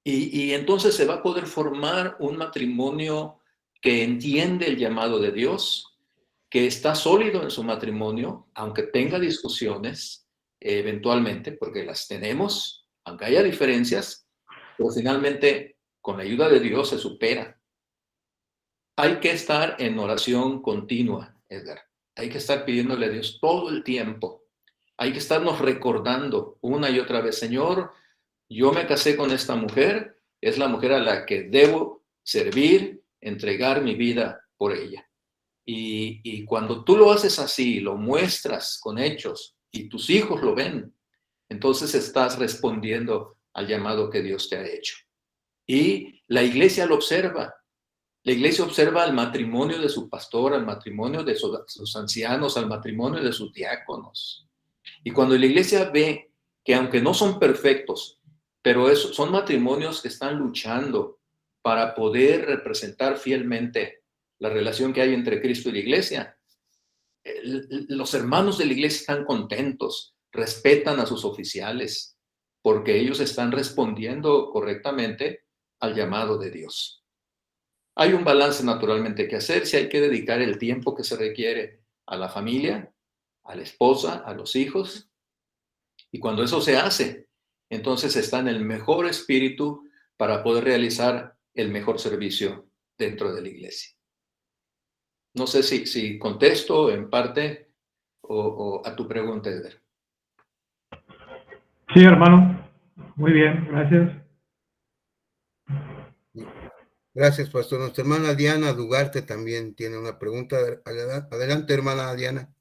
Y entonces se va a poder formar un matrimonio que entiende el llamado de Dios, que está sólido en su matrimonio, aunque tenga discusiones eventualmente, porque las tenemos, aunque haya diferencias, pero finalmente con la ayuda de Dios se supera. Hay que estar en oración continua, Edgar. Hay que estar pidiéndole a Dios todo el tiempo. Hay que estarnos recordando una y otra vez, Señor, yo me casé con esta mujer, es la mujer a la que debo servir, entregar mi vida por ella. Y cuando tú lo haces así, lo muestras con hechos y tus hijos lo ven, entonces estás respondiendo al llamado que Dios te ha hecho. Y la iglesia lo observa. La iglesia observa al matrimonio de su pastor, al matrimonio de sus ancianos, al matrimonio de sus diáconos. Y cuando la iglesia ve que aunque no son perfectos, pero son matrimonios que están luchando para poder representar fielmente la relación que hay entre Cristo y la iglesia, los hermanos de la iglesia están contentos, respetan a sus oficiales, porque ellos están respondiendo correctamente al llamado de Dios. Hay un balance naturalmente que hacer, si hay que dedicar el tiempo que se requiere a la familia, a la esposa, a los hijos, y cuando eso se hace, entonces está en el mejor espíritu para poder realizar el mejor servicio dentro de la iglesia. No sé si contesto en parte o a tu pregunta, Eder. Sí, hermano. Muy bien, gracias. Gracias, pastor. Nuestra hermana Diana Dugarte también tiene una pregunta. Adelante, hermana Diana.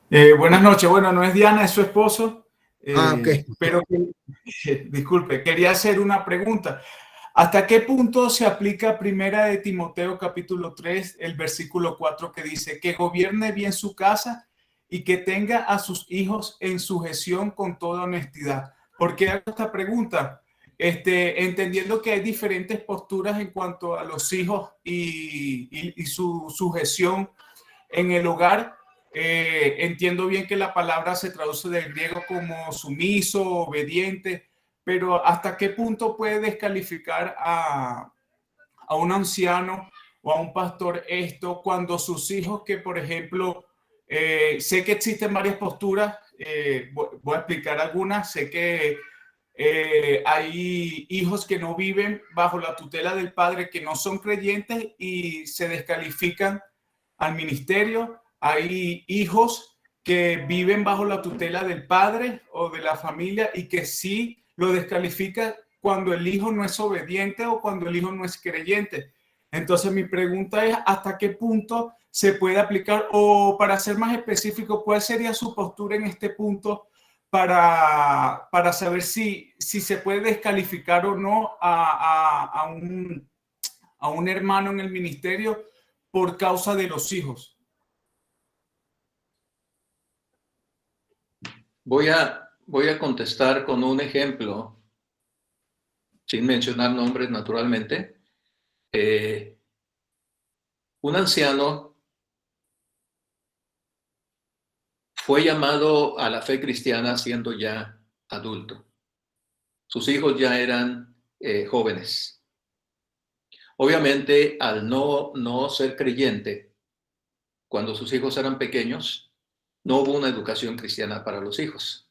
Buenas noches. Bueno, no es Diana, es su esposo. Ok. Pero, disculpe, quería hacer una pregunta. ¿Hasta qué punto se aplica Primera de Timoteo capítulo 3, el versículo 4 que dice que gobierne bien su casa y que tenga a sus hijos en sujeción con toda honestidad? ¿Por qué hago esta pregunta? Entendiendo que hay diferentes posturas en cuanto a los hijos y su sujeción en el hogar. Entiendo bien que la palabra se traduce del griego como sumiso, obediente, pero ¿hasta qué punto puede descalificar a un anciano o a un pastor esto cuando sus hijos que, por ejemplo, sé que existen varias posturas, voy a explicar algunas, sé que hay hijos que no viven bajo la tutela del padre, que no son creyentes y se descalifican al ministerio. Hay hijos que viven bajo la tutela del padre o de la familia y que sí lo descalifica cuando el hijo no es obediente o cuando el hijo no es creyente. Entonces mi pregunta es ¿hasta qué punto se puede aplicar? O para ser más específico, ¿cuál sería su postura en este punto para saber si se puede descalificar o no a un hermano en el ministerio por causa de los hijos? Voy a contestar con un ejemplo, sin mencionar nombres naturalmente. Un anciano fue llamado a la fe cristiana siendo ya adulto. Sus hijos ya eran jóvenes. Obviamente, al no ser creyente, cuando sus hijos eran pequeños, no hubo una educación cristiana para los hijos.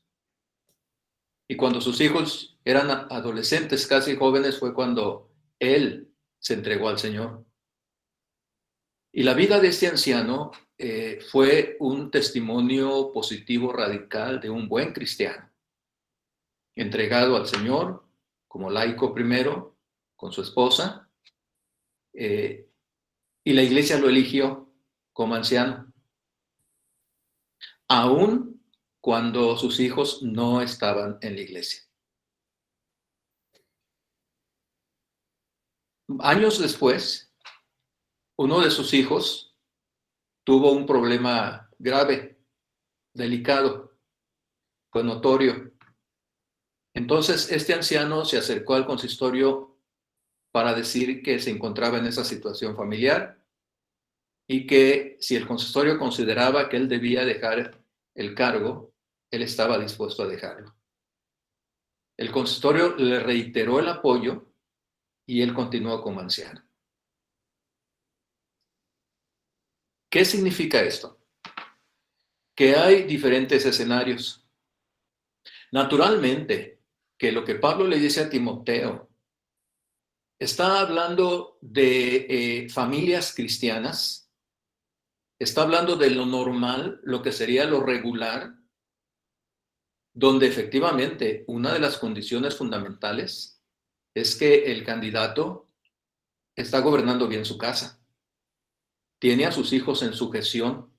Y cuando sus hijos eran adolescentes, casi jóvenes, fue cuando él se entregó al Señor. Y la vida de este anciano fue un testimonio positivo radical de un buen cristiano, entregado al Señor como laico primero, con su esposa, y la iglesia lo eligió como anciano, aún cuando sus hijos no estaban en la iglesia. Años después, uno de sus hijos tuvo un problema grave, delicado, fue notorio. Entonces, este anciano se acercó al consistorio para decir que se encontraba en esa situación familiar y que si el consistorio consideraba que él debía dejar el cargo, él estaba dispuesto a dejarlo. El consistorio le reiteró el apoyo y él continuó como anciano. ¿Qué significa esto? Que hay diferentes escenarios. Naturalmente, que lo que Pablo le dice a Timoteo está hablando de familias cristianas, está hablando de lo normal, lo que sería lo regular, donde efectivamente una de las condiciones fundamentales es que el candidato está gobernando bien su casa, tiene a sus hijos en sujeción,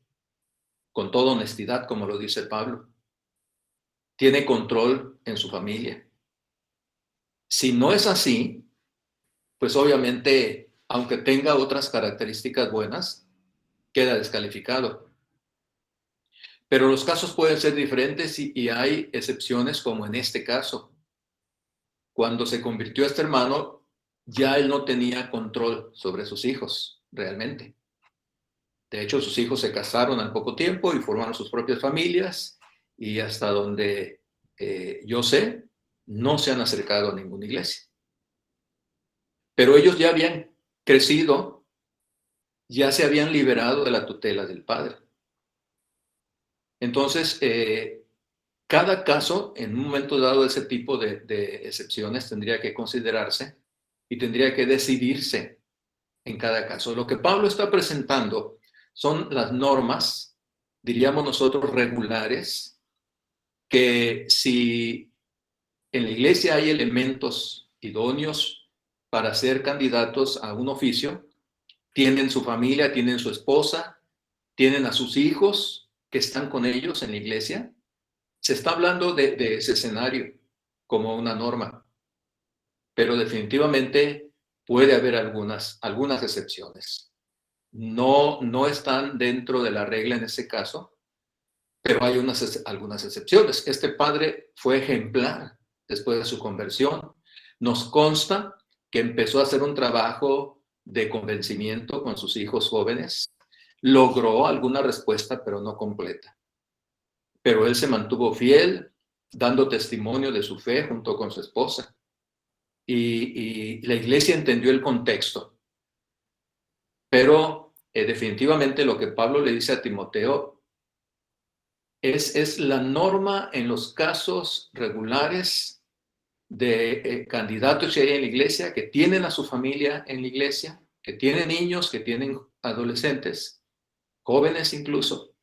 con toda honestidad, como lo dice Pablo, tiene control en su familia. Si no es así, pues obviamente, aunque tenga otras características buenas, queda descalificado. Pero los casos pueden ser diferentes y hay excepciones, como en este caso. Cuando se convirtió este hermano, ya él no tenía control sobre sus hijos, realmente. De hecho, sus hijos se casaron al poco tiempo y formaron sus propias familias, y hasta donde yo sé, no se han acercado a ninguna iglesia. Pero ellos ya habían crecido, ya se habían liberado de la tutela del padre. Entonces, cada caso, en un momento dado, ese tipo de excepciones tendría que considerarse y tendría que decidirse en cada caso. Lo que Pablo está presentando son las normas, diríamos nosotros, regulares, que si en la iglesia hay elementos idóneos para ser candidatos a un oficio, tienen su familia, tienen su esposa, tienen a sus hijos que están con ellos en la iglesia, se está hablando de ese escenario como una norma, pero definitivamente puede haber algunas excepciones. No están dentro de la regla en ese caso, pero hay algunas excepciones. Este padre fue ejemplar después de su conversión. Nos consta que empezó a hacer un trabajo de convencimiento con sus hijos jóvenes. Logró alguna respuesta, pero no completa. Pero él se mantuvo fiel, dando testimonio de su fe junto con su esposa. Y la iglesia entendió el contexto. Pero definitivamente lo que Pablo le dice a Timoteo es la norma en los casos regulares de candidatos que hay en la iglesia, que tienen a su familia en la iglesia, que tienen niños, que tienen adolescentes, jóvenes incluso.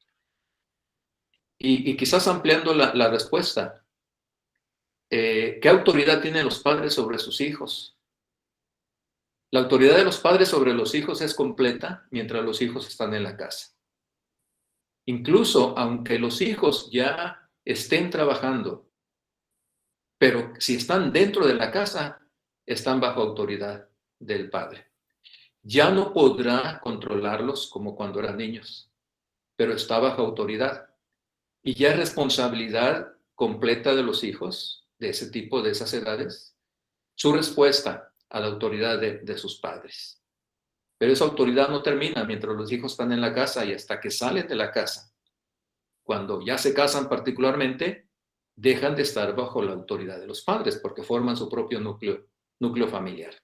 Y quizás ampliando la respuesta, ¿qué autoridad tienen los padres sobre sus hijos? La autoridad de los padres sobre los hijos es completa mientras los hijos están en la casa. Incluso aunque los hijos ya estén trabajando, pero si están dentro de la casa, están bajo autoridad del padre. Ya no podrá controlarlos como cuando eran niños, pero está bajo autoridad. Y ya es responsabilidad completa de los hijos de ese tipo, de esas edades, su respuesta a la autoridad de sus padres. Pero esa autoridad no termina mientras los hijos están en la casa y hasta que salen de la casa. Cuando ya se casan particularmente, dejan de estar bajo la autoridad de los padres porque forman su propio núcleo familiar.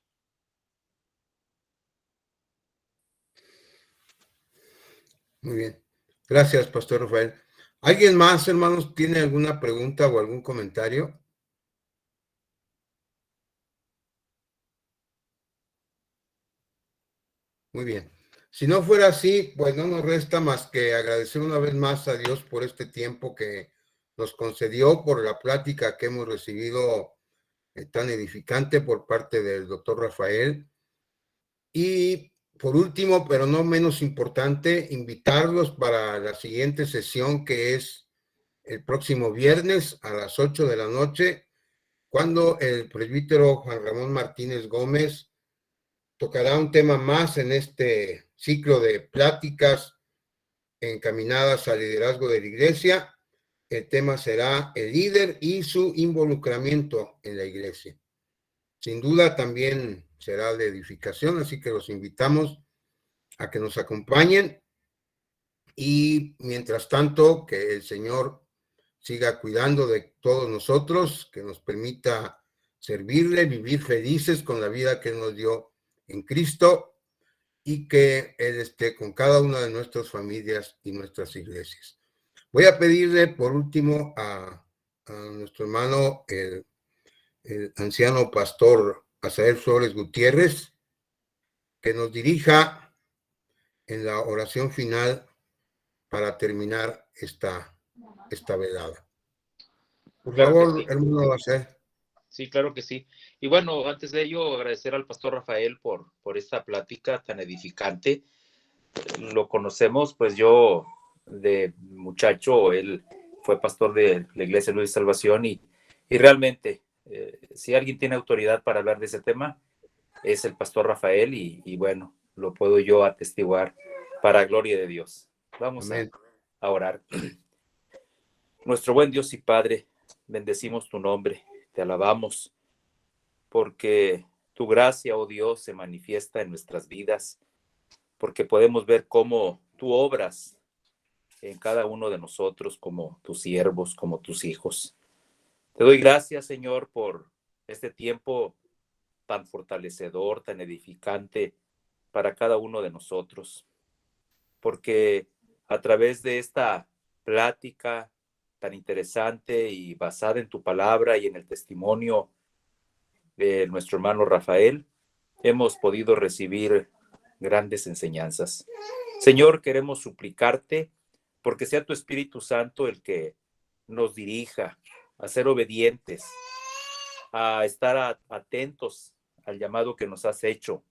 Muy bien. Gracias, Pastor Rafael. ¿Alguien más, hermanos, tiene alguna pregunta o algún comentario? Muy bien. Si no fuera así, pues no nos resta más que agradecer una vez más a Dios por este tiempo que nos concedió, por la plática que hemos recibido tan edificante por parte del doctor Rafael. Y por último, pero no menos importante, invitarlos para la siguiente sesión, que es el próximo viernes a las 8 de la noche, cuando el presbítero Juan Ramón Martínez Gómez tocará un tema más en este ciclo de pláticas encaminadas al liderazgo de la iglesia. El tema será el líder y su involucramiento en la iglesia. Sin duda también será de edificación, así que los invitamos a que nos acompañen. Y mientras tanto, que el Señor siga cuidando de todos nosotros, que nos permita servirle, vivir felices con la vida que Él nos dio en Cristo, y que Él esté con cada una de nuestras familias y nuestras iglesias. Voy a pedirle por último a nuestro hermano, el anciano pastor Asael Flores Gutiérrez, que nos dirija en la oración final para terminar esta velada. Por Claro que favor, sí. hermano Asael. Sí, claro que sí. Y bueno, antes de ello, agradecer al pastor Rafael por esta plática tan edificante. Lo conocemos, pues yo de muchacho, él fue pastor de la Iglesia Luz y Salvación y realmente, si alguien tiene autoridad para hablar de ese tema, es el pastor Rafael y bueno, lo puedo yo atestiguar para gloria de Dios. Vamos a orar. Nuestro buen Dios y Padre, bendecimos tu nombre, te alabamos, porque tu gracia, oh Dios, se manifiesta en nuestras vidas, porque podemos ver cómo tú obras en cada uno de nosotros como tus siervos, como tus hijos. Te doy gracias, Señor, por este tiempo tan fortalecedor, tan edificante para cada uno de nosotros, porque a través de esta plática tan interesante y basada en tu palabra y en el testimonio de nuestro hermano Rafael, hemos podido recibir grandes enseñanzas. Señor, queremos suplicarte porque sea tu Espíritu Santo el que nos dirija a ser obedientes, a estar atentos al llamado que nos has hecho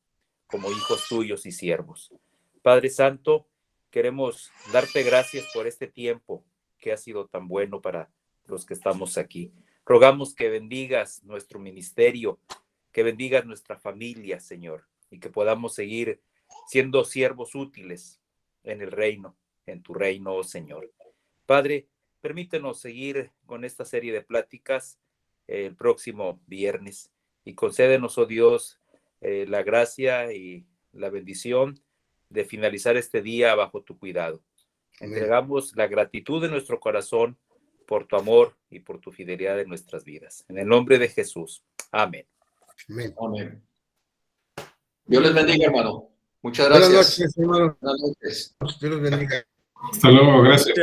como hijos tuyos y siervos. Padre Santo, queremos darte gracias por este tiempo que ha sido tan bueno para los que estamos aquí. Rogamos que bendigas nuestro ministerio, que bendigas nuestra familia, Señor, y que podamos seguir siendo siervos útiles en el reino, en tu reino, oh Señor. Padre, permítenos seguir con esta serie de pláticas el próximo viernes y concédenos, oh Dios, la gracia y la bendición de finalizar este día bajo tu cuidado. Entregamos la gratitud de nuestro corazón por tu amor y por tu fidelidad en nuestras vidas. En el nombre de Jesús. Amén. Amén. Amén. Dios les bendiga, hermano. Muchas gracias. Buenas noches, hermano. Buenas noches. Dios los bendiga. Hasta luego, gracias.